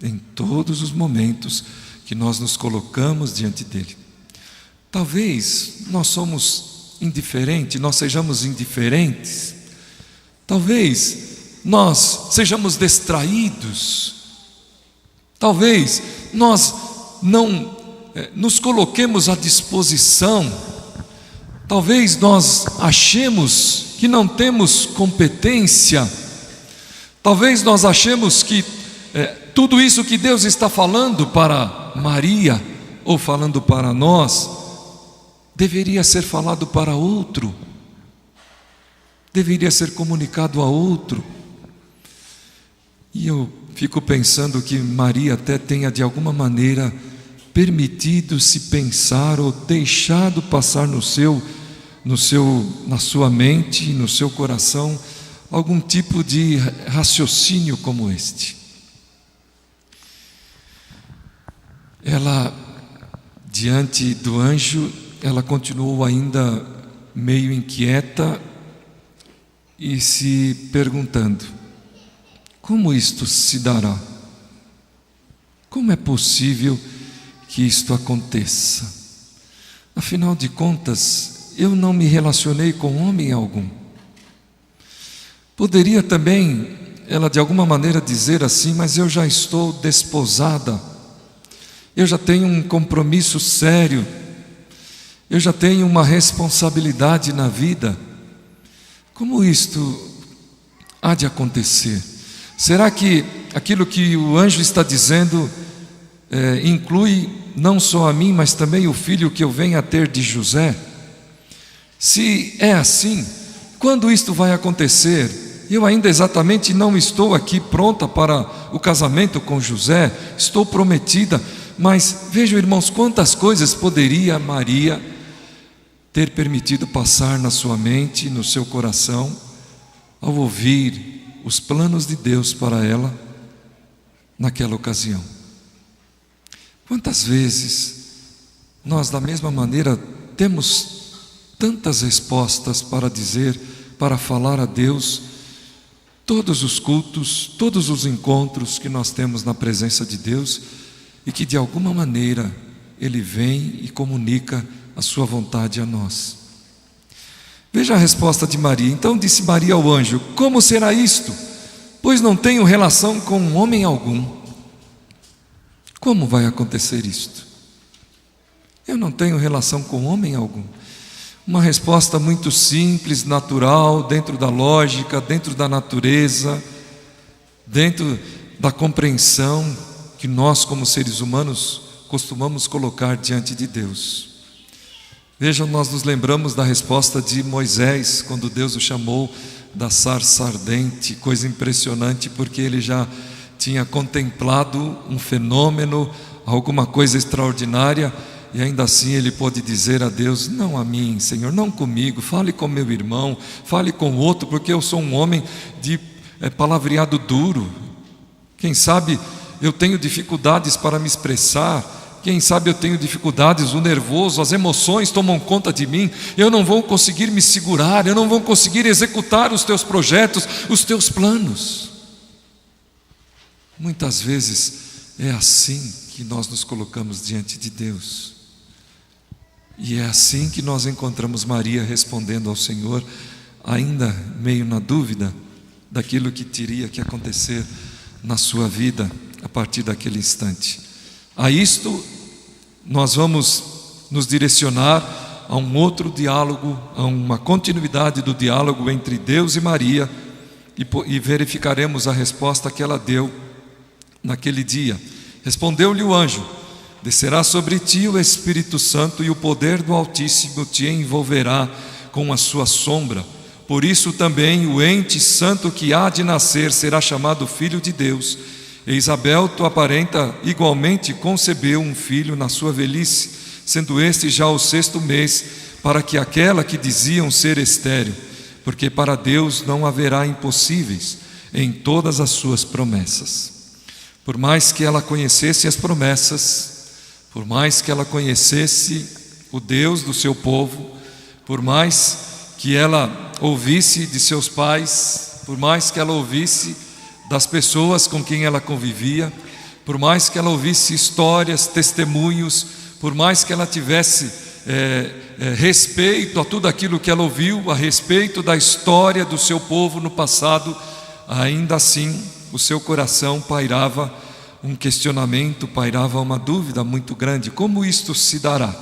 Em todos os momentos que nós nos colocamos diante dEle. Talvez nós sejamos indiferentes. Talvez nós sejamos distraídos. Talvez nós não nos coloquemos à disposição. Talvez nós achemos que não temos competência. Talvez nós achemos que tudo isso que Deus está falando para Maria, ou falando para nós, deveria ser falado para outro, deveria ser comunicado a outro. E eu fico pensando que Maria até tenha de alguma maneira permitido se pensar ou deixado passar na sua mente, no seu coração, algum tipo de raciocínio como este. Ela, diante do anjo, ela continuou ainda meio inquieta e se perguntando: como isto se dará? Como é possível que isto aconteça? Afinal de contas, eu não me relacionei com homem algum. Poderia também ela de alguma maneira dizer assim: mas eu já estou desposada, eu já tenho um compromisso sério, eu já tenho uma responsabilidade na vida. Como isto há de acontecer? Será que aquilo que o anjo está dizendo inclui não só a mim, mas também o filho que eu venho a ter de José? Se é assim, quando isto vai acontecer? Eu ainda exatamente não estou aqui pronta para o casamento com José, estou prometida, mas vejam, irmãos, quantas coisas poderia Maria ter permitido passar na sua mente, no seu coração, ao ouvir os planos de Deus para ela naquela ocasião. Quantas vezes nós, da mesma maneira, temos tantas respostas para dizer, para falar a Deus, todos os cultos, todos os encontros que nós temos na presença de Deus, e que de alguma maneira Ele vem e comunica a sua vontade a nós. Veja a resposta de Maria. Então disse Maria ao anjo: como será isto? Pois não tenho relação com homem algum. Como vai acontecer isto? Eu não tenho relação com homem algum. Uma resposta muito simples, natural, dentro da lógica, dentro da natureza, dentro da compreensão que nós, como seres humanos, costumamos colocar diante de Deus. Vejam, nós nos lembramos da resposta de Moisés, quando Deus o chamou da sarça ardente. Coisa impressionante, porque ele já tinha contemplado um fenômeno, alguma coisa extraordinária, e ainda assim ele pôde dizer a Deus: não a mim, Senhor, não comigo, fale com meu irmão, fale com outro, porque eu sou um homem de palavreado duro. Quem sabe eu tenho dificuldades para me expressar, quem sabe eu tenho dificuldades, o nervoso, as emoções tomam conta de mim, eu não vou conseguir me segurar, eu não vou conseguir executar os teus projetos, os teus planos. Muitas vezes é assim que nós nos colocamos diante de Deus. E é assim que nós encontramos Maria respondendo ao Senhor, ainda meio na dúvida daquilo que teria que acontecer na sua vida a partir daquele instante. A isto nós vamos nos direcionar a um outro diálogo, a uma continuidade do diálogo entre Deus e Maria, e verificaremos a resposta que ela deu naquele dia. Respondeu-lhe o anjo: descerá sobre ti o Espírito Santo, e o poder do Altíssimo te envolverá com a sua sombra. Por isso também o ente santo que há de nascer será chamado Filho de Deus. E Isabel, tua parenta, igualmente concebeu um filho na sua velhice, sendo este já o 6º mês, para que aquela que diziam ser estéril, porque para Deus não haverá impossíveis em todas as suas promessas. Por mais que ela conhecesse as promessas, por mais que ela conhecesse o Deus do seu povo, por mais que ela ouvisse de seus pais, por mais que ela ouvisse das pessoas com quem ela convivia, por mais que ela ouvisse histórias, testemunhos, por mais que ela tivesse respeito a tudo aquilo que ela ouviu a respeito da história do seu povo no passado, ainda assim o seu coração pairava um questionamento, pairava uma dúvida muito grande: como isto se dará?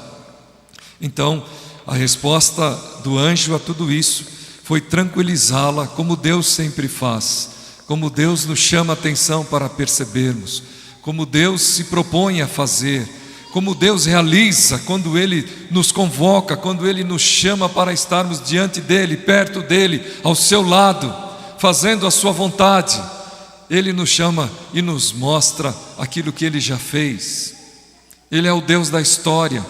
Então a resposta do anjo a tudo isso foi tranquilizá-la, como Deus sempre faz, como Deus nos chama a atenção para percebermos, como Deus se propõe a fazer, como Deus realiza quando Ele nos convoca, quando Ele nos chama para estarmos diante dEle, perto dEle, ao seu lado, fazendo a sua vontade. Ele nos chama e nos mostra aquilo que Ele já fez. Ele é o Deus da história,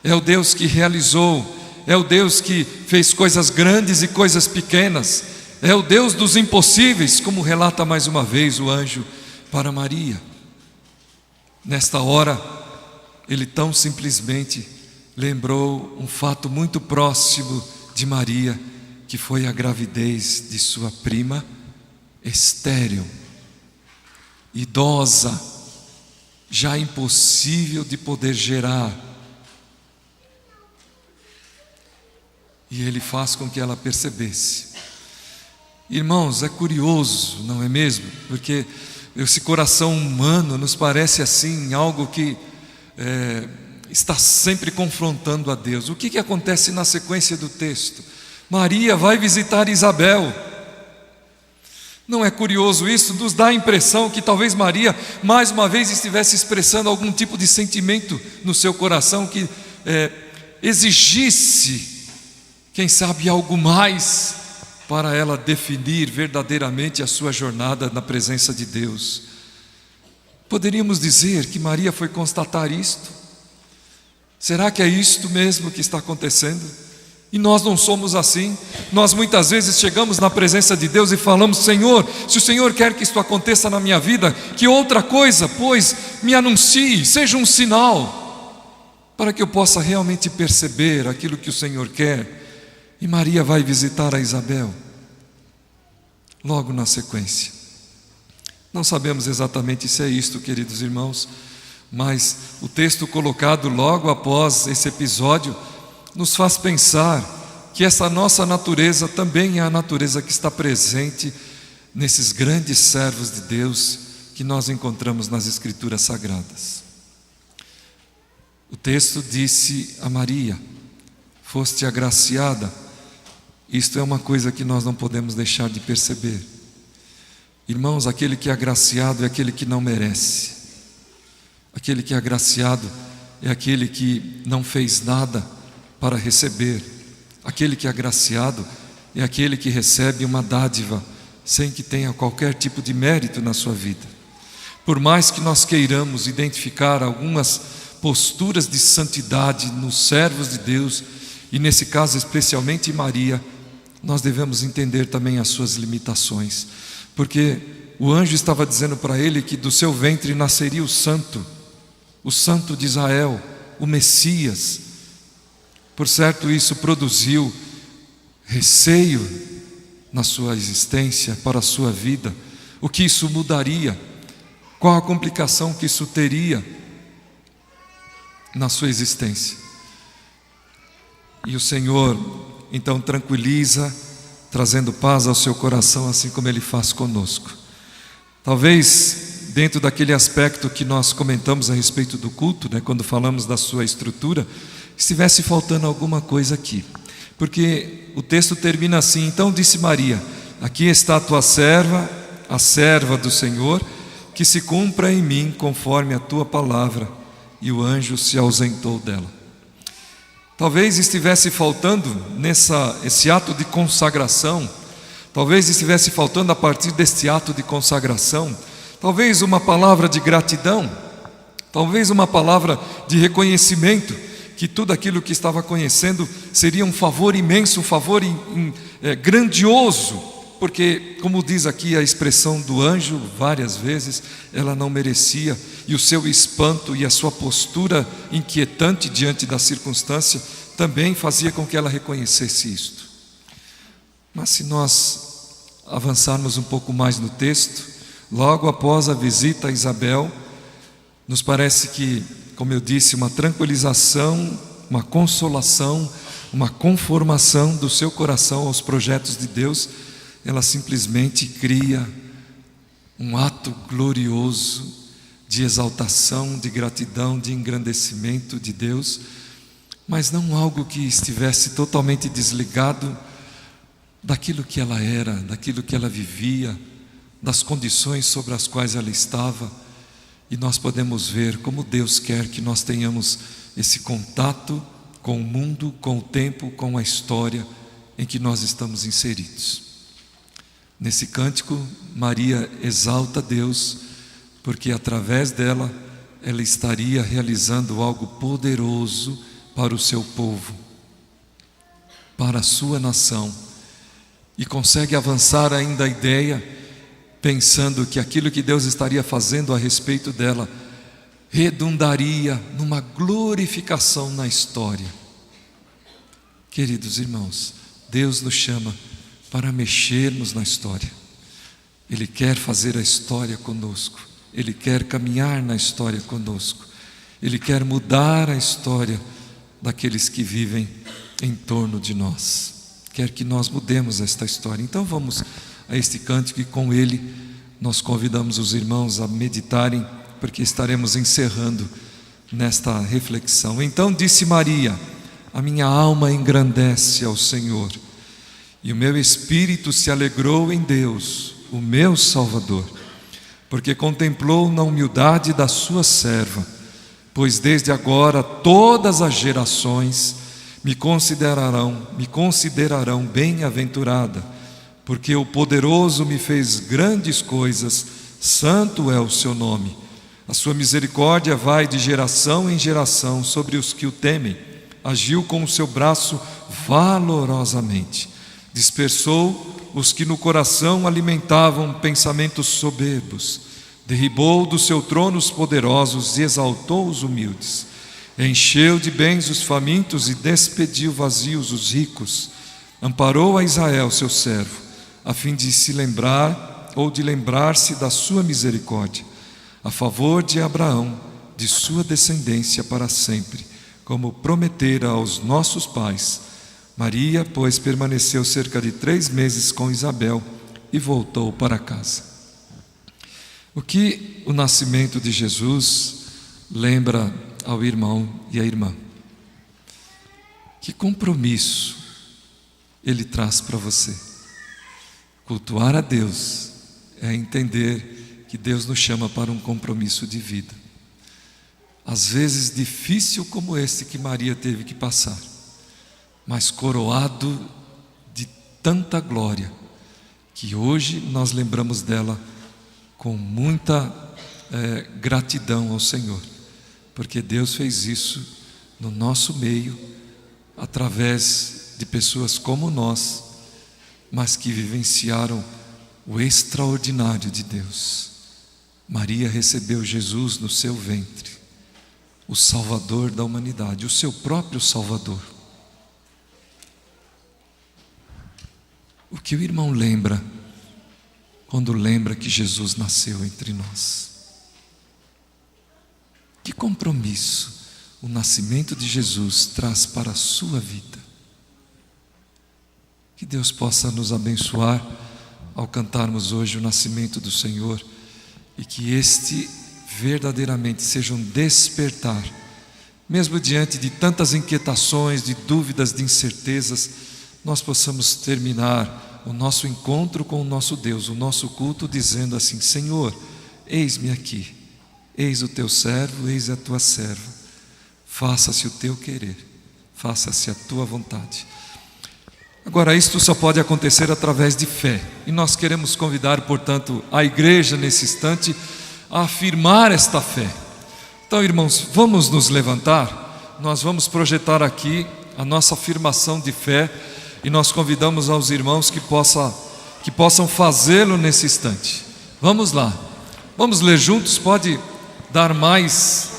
é o Deus que realizou, é o Deus que fez coisas grandes e coisas pequenas, é o Deus dos impossíveis, como relata mais uma vez o anjo para Maria. Nesta hora, ele tão simplesmente lembrou um fato muito próximo de Maria, que foi a gravidez de sua prima estéril, idosa, já impossível de poder gerar. E ele faz com que ela percebesse. Irmãos, é curioso, não é mesmo? Porque esse coração humano nos parece assim, algo que está sempre confrontando a Deus. O que acontece na sequência do texto? Maria vai visitar Isabel. Não é curioso isso? Nos dá a impressão que talvez Maria mais uma vez estivesse expressando algum tipo de sentimento no seu coração que exigisse, quem sabe, algo mais para ela definir verdadeiramente a sua jornada na presença de Deus. Poderíamos dizer que Maria foi constatar isto? Será que é isto mesmo que está acontecendo? E nós não somos assim. Nós muitas vezes chegamos na presença de Deus e falamos: Senhor, se o Senhor quer que isto aconteça na minha vida, que outra coisa, pois, me anuncie, seja um sinal, para que eu possa realmente perceber aquilo que o Senhor quer. E Maria vai visitar a Isabel logo na sequência. Não sabemos exatamente se é isto, queridos irmãos, mas o texto colocado logo após esse episódio nos faz pensar que essa nossa natureza também é a natureza que está presente nesses grandes servos de Deus que nós encontramos nas Escrituras Sagradas. O texto disse a Maria: foste agraciada. Isto é uma coisa que nós não podemos deixar de perceber. Irmãos, aquele que é agraciado é aquele que não merece. Aquele que é agraciado é aquele que não fez nada para receber. Aquele que é agraciado é aquele que recebe uma dádiva sem que tenha qualquer tipo de mérito na sua vida. Por mais que nós queiramos identificar algumas posturas de santidade nos servos de Deus, e nesse caso especialmente Maria, nós devemos entender também as suas limitações, porque o anjo estava dizendo para ele que do seu ventre nasceria o Santo de Israel, o Messias. Por certo, isso produziu receio na sua existência, para a sua vida. O que isso mudaria? Qual a complicação que isso teria na sua existência? E o Senhor então tranquiliza, trazendo paz ao seu coração, assim como Ele faz conosco. Talvez dentro daquele aspecto que nós comentamos a respeito do culto, quando falamos da sua estrutura, estivesse faltando alguma coisa aqui, porque o texto termina assim: então disse Maria, aqui está a tua serva, a serva do Senhor, que se cumpra em mim conforme a tua palavra. E o anjo se ausentou dela. Talvez estivesse faltando esse ato de consagração, talvez estivesse faltando a partir deste ato de consagração, talvez uma palavra de gratidão, talvez uma palavra de reconhecimento, que tudo aquilo que estava conhecendo seria um favor imenso, um favor grandioso, porque, como diz aqui a expressão do anjo várias vezes, ela não merecia, e o seu espanto e a sua postura inquietante diante da circunstância também fazia com que ela reconhecesse isto. Mas se nós avançarmos um pouco mais no texto, logo após a visita a Isabel, nos parece que, como eu disse, uma tranquilização, uma consolação, uma conformação do seu coração aos projetos de Deus, ela simplesmente cria um ato glorioso de exaltação, de gratidão, de engrandecimento de Deus, mas não algo que estivesse totalmente desligado daquilo que ela era, daquilo que ela vivia, das condições sobre as quais ela estava. E nós podemos ver como Deus quer que nós tenhamos esse contato com o mundo, com o tempo, com a história em que nós estamos inseridos. Nesse cântico, Maria exalta Deus, porque através dela, ela estaria realizando algo poderoso para o seu povo, para a sua nação, e consegue avançar ainda a ideia, pensando que aquilo que Deus estaria fazendo a respeito dela, redundaria numa glorificação na história. Queridos irmãos, Deus nos chama para mexermos na história. Ele quer fazer a história conosco, Ele quer caminhar na história conosco, Ele quer mudar a história daqueles que vivem em torno de nós, quer que nós mudemos esta história. Então vamos a este cântico e com ele nós convidamos os irmãos a meditarem, porque estaremos encerrando nesta reflexão. Então disse Maria: a minha alma engrandece ao Senhor, e o meu espírito se alegrou em Deus, o meu Salvador, porque contemplou na humildade da sua serva, pois desde agora todas as gerações me considerarão bem-aventurada, porque o poderoso me fez grandes coisas, santo é o seu nome. A sua misericórdia vai de geração em geração sobre os que o temem. Agiu com o seu braço valorosamente. Dispersou os que no coração alimentavam pensamentos soberbos. Derribou do seu trono os poderosos e exaltou os humildes. Encheu de bens os famintos e despediu vazios os ricos. Amparou a Israel, seu servo, a fim de se lembrar ou de lembrar-se da sua misericórdia, a favor de Abraão, de sua descendência para sempre, como prometera aos nossos pais. Maria, pois, permaneceu cerca de 3 meses com Isabel e voltou para casa. O que o nascimento de Jesus lembra ao irmão e à irmã? Que compromisso ele traz para você? Cultuar a Deus é entender que Deus nos chama para um compromisso de vida. Às vezes difícil como esse que Maria teve que passar, mas coroado de tanta glória, que hoje nós lembramos dela com muita gratidão ao Senhor, porque Deus fez isso no nosso meio, através de pessoas como nós, mas que vivenciaram o extraordinário de Deus. Maria recebeu Jesus no seu ventre, o Salvador da humanidade, o seu próprio Salvador. O que o irmão lembra quando lembra que Jesus nasceu entre nós? Que compromisso o nascimento de Jesus traz para a sua vida? Que Deus possa nos abençoar ao cantarmos hoje o nascimento do Senhor, e que este verdadeiramente seja um despertar, mesmo diante de tantas inquietações, de dúvidas, de incertezas, nós possamos terminar o nosso encontro com o nosso Deus, o nosso culto, dizendo assim: Senhor, eis-me aqui, eis o teu servo, eis a tua serva, faça-se o teu querer, faça-se a tua vontade. Agora, isto só pode acontecer através de fé, e nós queremos convidar, portanto, a igreja nesse instante a afirmar esta fé. Então, irmãos, vamos nos levantar, nós vamos projetar aqui a nossa afirmação de fé, e nós convidamos aos irmãos que possam fazê-lo nesse instante. Vamos lá, vamos ler juntos. Pode dar mais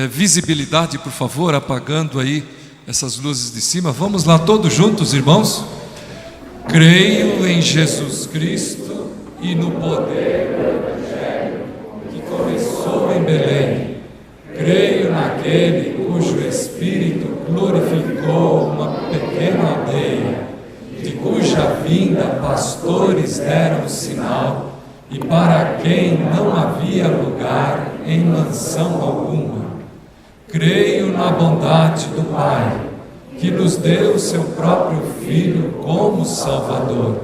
visibilidade, por favor, apagando aí essas luzes de cima. Vamos lá todos juntos, irmãos. Creio em Jesus Cristo e no poder do Evangelho que começou em Belém. Creio naquele cujo Espírito glorificou uma pequena aldeia, de cuja vinda pastores deram sinal, e para quem não havia lugar em mansão alguma. Creio na bondade do Pai, que nos deu seu próprio Filho como Salvador.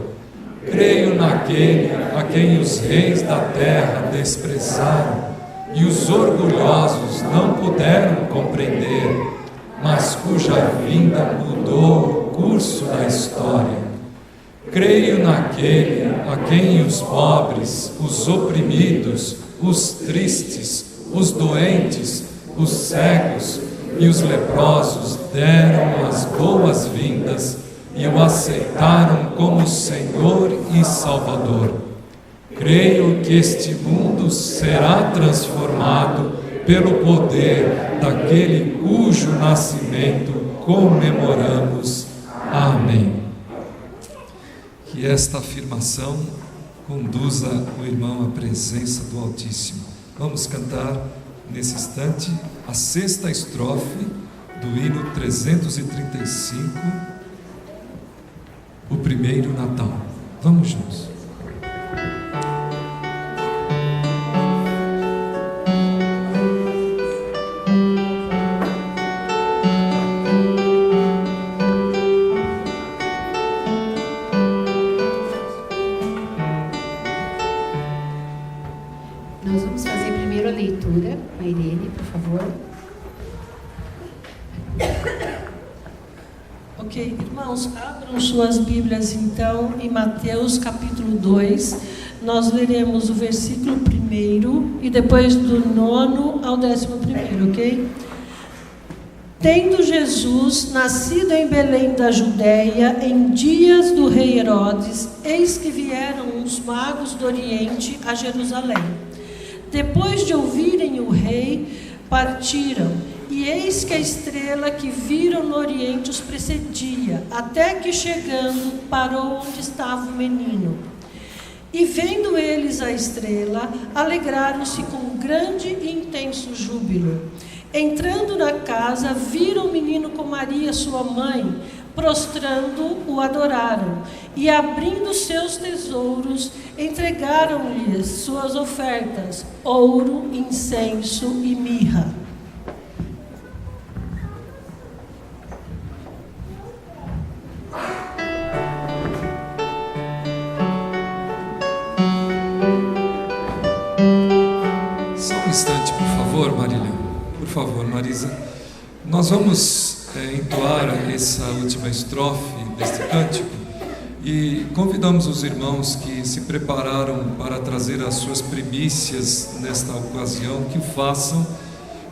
Creio naquele a quem os reis da terra desprezaram e os orgulhosos não puderam compreender, mas cuja vinda mudou o curso da história. Creio naquele a quem os pobres, os oprimidos, os tristes, os doentes, os cegos e os leprosos deram as boas-vindas e o aceitaram como Senhor e Salvador. Creio que este mundo será transformado pelo poder daquele cujo nascimento comemoramos. Amém. Que esta afirmação conduza o irmão à presença do Altíssimo. Vamos cantar nesse instante a 6ª estrofe do hino 335, o primeiro Natal. Vamos juntos. Nós vamos fazer primeiro a leitura. A Irene, por favor. Ok, irmãos, abram suas Bíblias então em Mateus capítulo 2. Nós leremos o versículo 1 e depois do 9 ao 11, ok? Tendo Jesus nascido em Belém da Judéia, em dias do rei Herodes, eis que vieram uns magos do Oriente a Jerusalém. Depois de ouvirem o rei, partiram, e eis que a estrela que viram no Oriente os precedia, até que chegando, parou onde estava o menino. E vendo eles a estrela, alegraram-se com grande e intenso júbilo. Entrando na casa, viram o menino com Maria, sua mãe, prostrando, o adoraram, e abrindo seus tesouros, entregaram-lhes suas ofertas, ouro, incenso e mirra. Só um instante, por favor, Marília. Por favor, Marisa. Nós vamos entoar essa última estrofe deste cântico E convidamos os irmãos que se prepararam para trazer as suas primícias nesta ocasião, que o façam.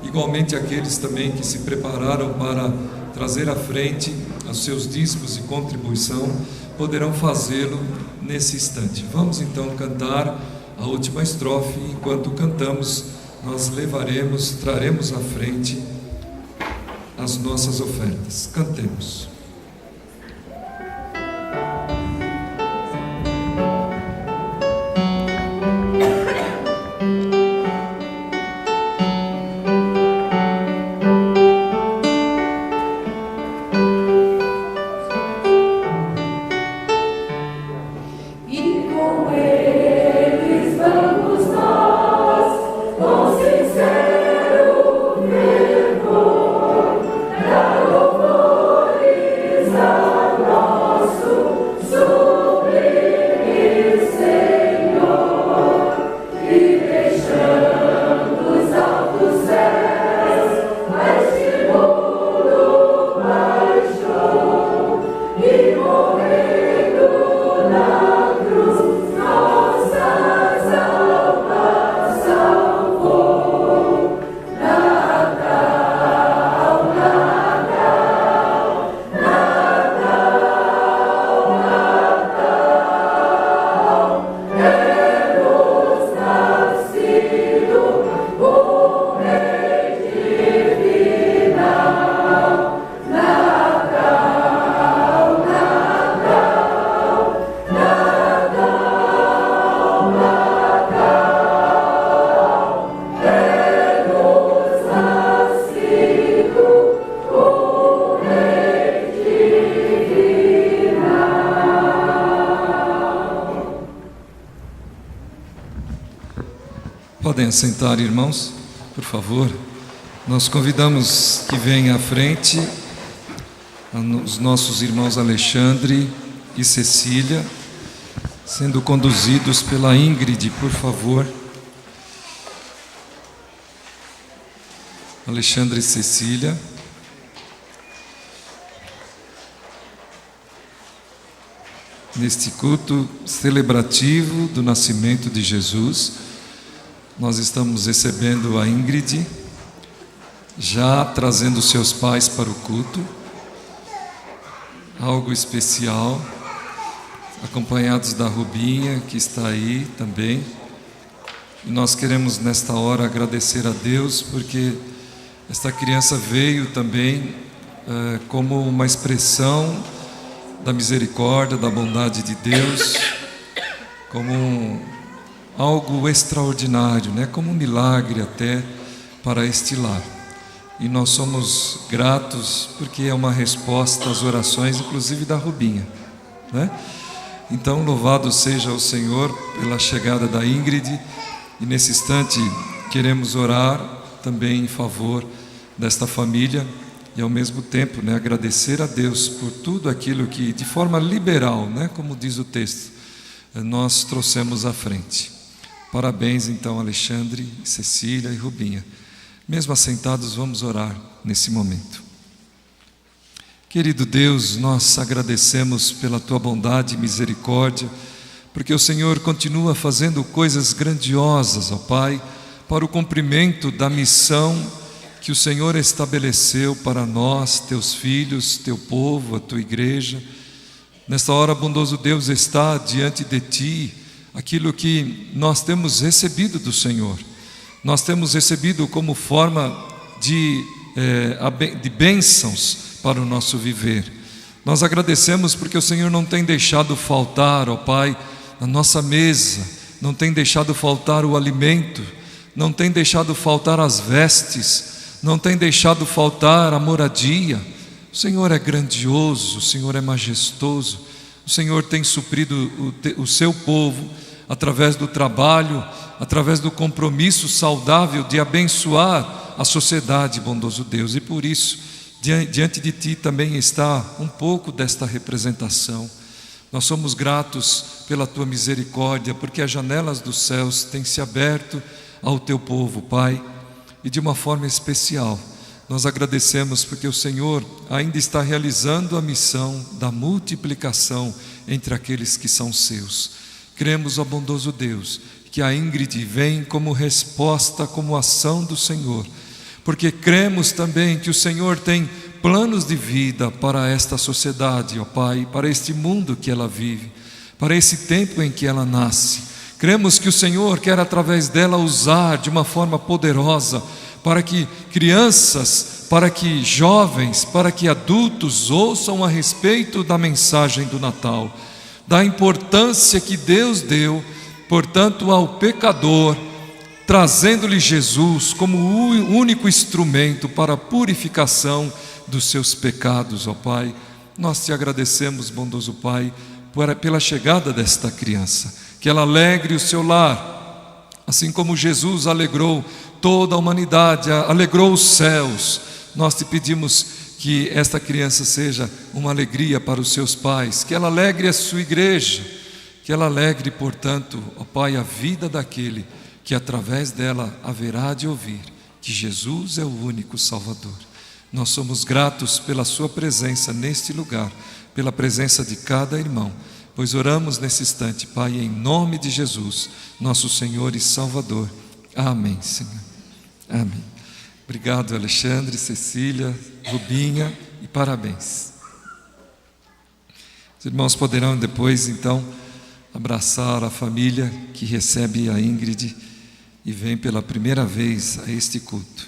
Igualmente aqueles também que se prepararam para trazer à frente os seus dízimos e contribuição, poderão fazê-lo nesse instante. Vamos então cantar a última estrofe. Enquanto cantamos, nós traremos à frente as nossas ofertas. Cantemos. Podem assentar, irmãos, por favor. Nós convidamos que venham à frente os nossos irmãos Alexandre e Cecília, sendo conduzidos pela Ingrid, por favor. Alexandre e Cecília. Neste culto celebrativo do nascimento de Jesus, nós estamos recebendo a Ingrid, já trazendo seus pais para o culto, algo especial, acompanhados da Rubinha, que está aí também. E nós queremos nesta hora agradecer a Deus, porque esta criança veio também como uma expressão da misericórdia, da bondade de Deus, como algo extraordinário, né? Como um milagre até para este lar. E nós somos gratos porque é uma resposta às orações, inclusive da Rubinha, né? Então, louvado seja o Senhor pela chegada da Ingrid. E nesse instante queremos orar também em favor desta família e ao mesmo tempo, né, agradecer a Deus por tudo aquilo que de forma liberal, né, como diz o texto, nós trouxemos à frente. Parabéns então, Alexandre, Cecília e Rubinha. Mesmo assentados, vamos orar nesse momento. Querido Deus, nós agradecemos pela Tua bondade e misericórdia, porque o Senhor continua fazendo coisas grandiosas, ó Pai, para o cumprimento da missão que o Senhor estabeleceu para nós, Teus filhos, Teu povo, a Tua igreja. Nesta hora, bondoso Deus, está diante de Ti aquilo que nós temos recebido do Senhor. Nós temos recebido como forma de bênçãos para o nosso viver. Nós agradecemos porque o Senhor não tem deixado faltar, ó Pai, na nossa mesa, não tem deixado faltar o alimento, não tem deixado faltar as vestes, não tem deixado faltar a moradia. O Senhor é grandioso, o Senhor é majestoso, o Senhor tem suprido o seu povo através do trabalho, através do compromisso saudável de abençoar a sociedade, bondoso Deus. E por isso, diante de Ti também está um pouco desta representação. Nós somos gratos pela Tua misericórdia, porque as janelas dos céus têm se aberto ao Teu povo, Pai, e de uma forma especial nós agradecemos porque o Senhor ainda está realizando a missão da multiplicação entre aqueles que são seus. Cremos, ó bondoso Deus, que a Ingrid vem como resposta, como ação do Senhor, porque cremos também que o Senhor tem planos de vida para esta sociedade, ó Pai, para este mundo que ela vive, para esse tempo em que ela nasce. Cremos que o Senhor quer através dela usar de uma forma poderosa para que crianças, para que jovens, para que adultos ouçam a respeito da mensagem do Natal, da importância que Deus deu, portanto, ao pecador, trazendo-lhe Jesus como o único instrumento para a purificação dos seus pecados, ó Pai. Nós te agradecemos, bondoso Pai, pela chegada desta criança, que ela alegre o seu lar, assim como Jesus alegrou toda a humanidade, alegrou os céus. Nós te pedimos que esta criança seja uma alegria para os seus pais, que ela alegre a sua igreja, que ela alegre, portanto, ó Pai, a vida daquele que através dela haverá de ouvir que Jesus é o único Salvador. Nós somos gratos pela sua presença neste lugar, pela presença de cada irmão, pois oramos nesse instante, Pai, em nome de Jesus, nosso Senhor e Salvador. Amém, Senhor. Amém. Obrigado, Alexandre, Cecília, Rubinha, e parabéns. Os irmãos poderão depois, então, abraçar a família que recebe a Ingrid e vem pela primeira vez a este culto.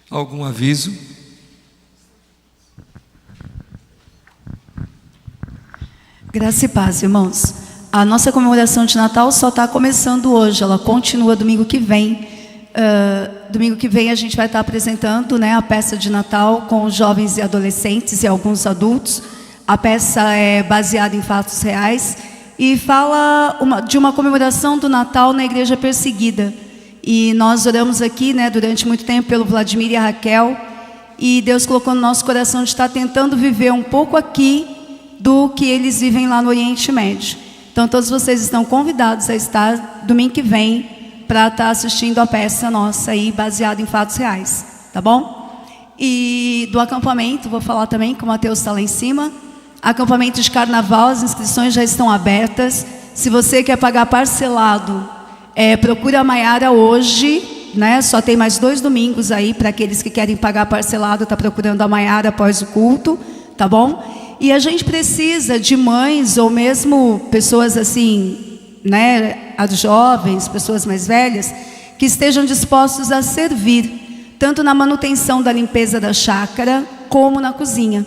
Algum aviso? Graça e paz, irmãos. A nossa comemoração de Natal só está começando hoje, ela continua domingo que vem. Domingo que vem a gente vai estar apresentando, né, a peça de Natal com os jovens e adolescentes e alguns adultos. A peça é baseada em fatos reais e fala de uma comemoração do Natal na igreja perseguida. E nós oramos aqui, né, durante muito tempo pelo Vladimir e a Raquel, e Deus colocou no nosso coração de estar tentando viver um pouco aqui do que eles vivem lá no Oriente Médio. Então todos vocês estão convidados a estar domingo que vem para estar assistindo a peça nossa aí, baseada em fatos reais, tá bom? E do acampamento, vou falar também, que o Mateus está lá em cima. Acampamento de carnaval, as inscrições já estão abertas. Se você quer pagar parcelado, procura a Maiara hoje, né? Só tem mais 2 domingos aí para aqueles que querem pagar parcelado, está procurando a Maiara após o culto, tá bom? E a gente precisa de mães ou mesmo pessoas assim, né, as jovens, pessoas mais velhas, que estejam dispostos a servir, tanto na manutenção da limpeza da chácara, como na cozinha.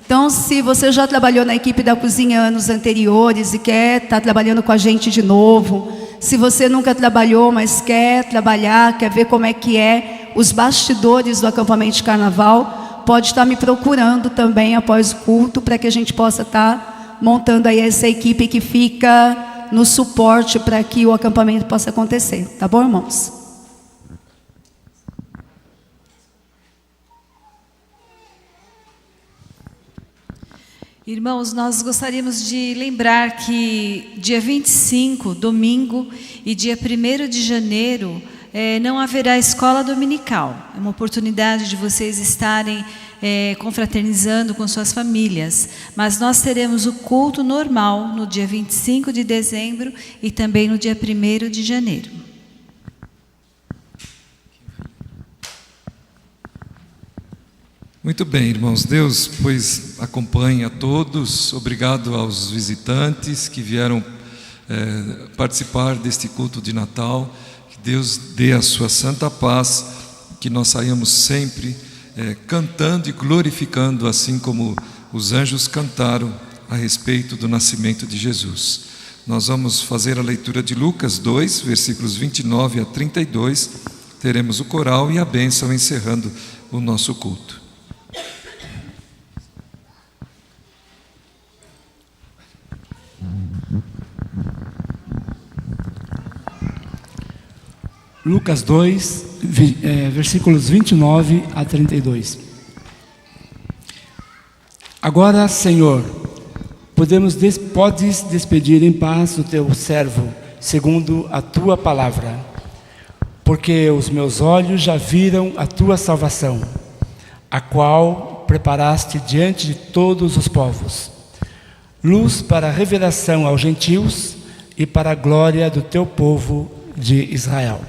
Então, se você já trabalhou na equipe da cozinha anos anteriores e quer estar trabalhando com a gente de novo, se você nunca trabalhou, mas quer trabalhar, quer ver como é que é os bastidores do acampamento de carnaval, pode estar me procurando também após o culto, para que a gente possa estar montando aí essa equipe que fica no suporte para que o acampamento possa acontecer. Tá bom, irmãos? Irmãos, nós gostaríamos de lembrar que dia 25, domingo, e dia 1º de janeiro, não haverá escola dominical. É uma oportunidade de vocês estarem confraternizando com suas famílias. Mas nós teremos o culto normal no dia 25 de dezembro e também no dia 1º de janeiro. Muito bem, irmãos. Deus, pois, acompanhe a todos. Obrigado aos visitantes que vieram participar deste culto de Natal. Que Deus dê a sua santa paz, que nós saímos sempre cantando e glorificando, assim como os anjos cantaram a respeito do nascimento de Jesus. Nós vamos fazer a leitura de Lucas 2, versículos 29 a 32. Teremos o coral e a bênção encerrando o nosso culto. Lucas 2, versículos 29 a 32. Agora, Senhor, podes despedir em paz o teu servo, segundo a tua palavra, porque os meus olhos já viram a tua salvação, a qual preparaste diante de todos os povos, luz para a revelação aos gentios e para a glória do teu povo de Israel.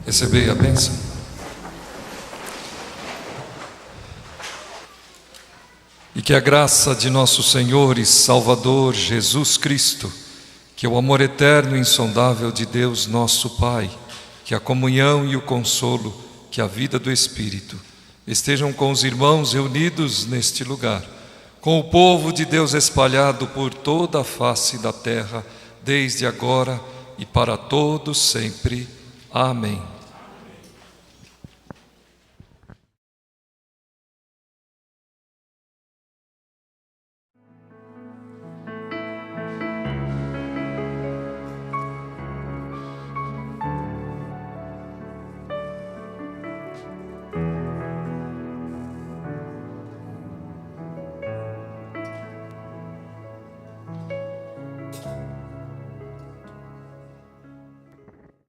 Recebei a bênção. E que a graça de nosso Senhor e Salvador Jesus Cristo, que é o amor eterno e insondável de Deus nosso Pai, que a comunhão e o consolo, que a vida do Espírito, estejam com os irmãos reunidos neste lugar, com o povo de Deus espalhado por toda a face da terra, desde agora e para todos sempre. Amém.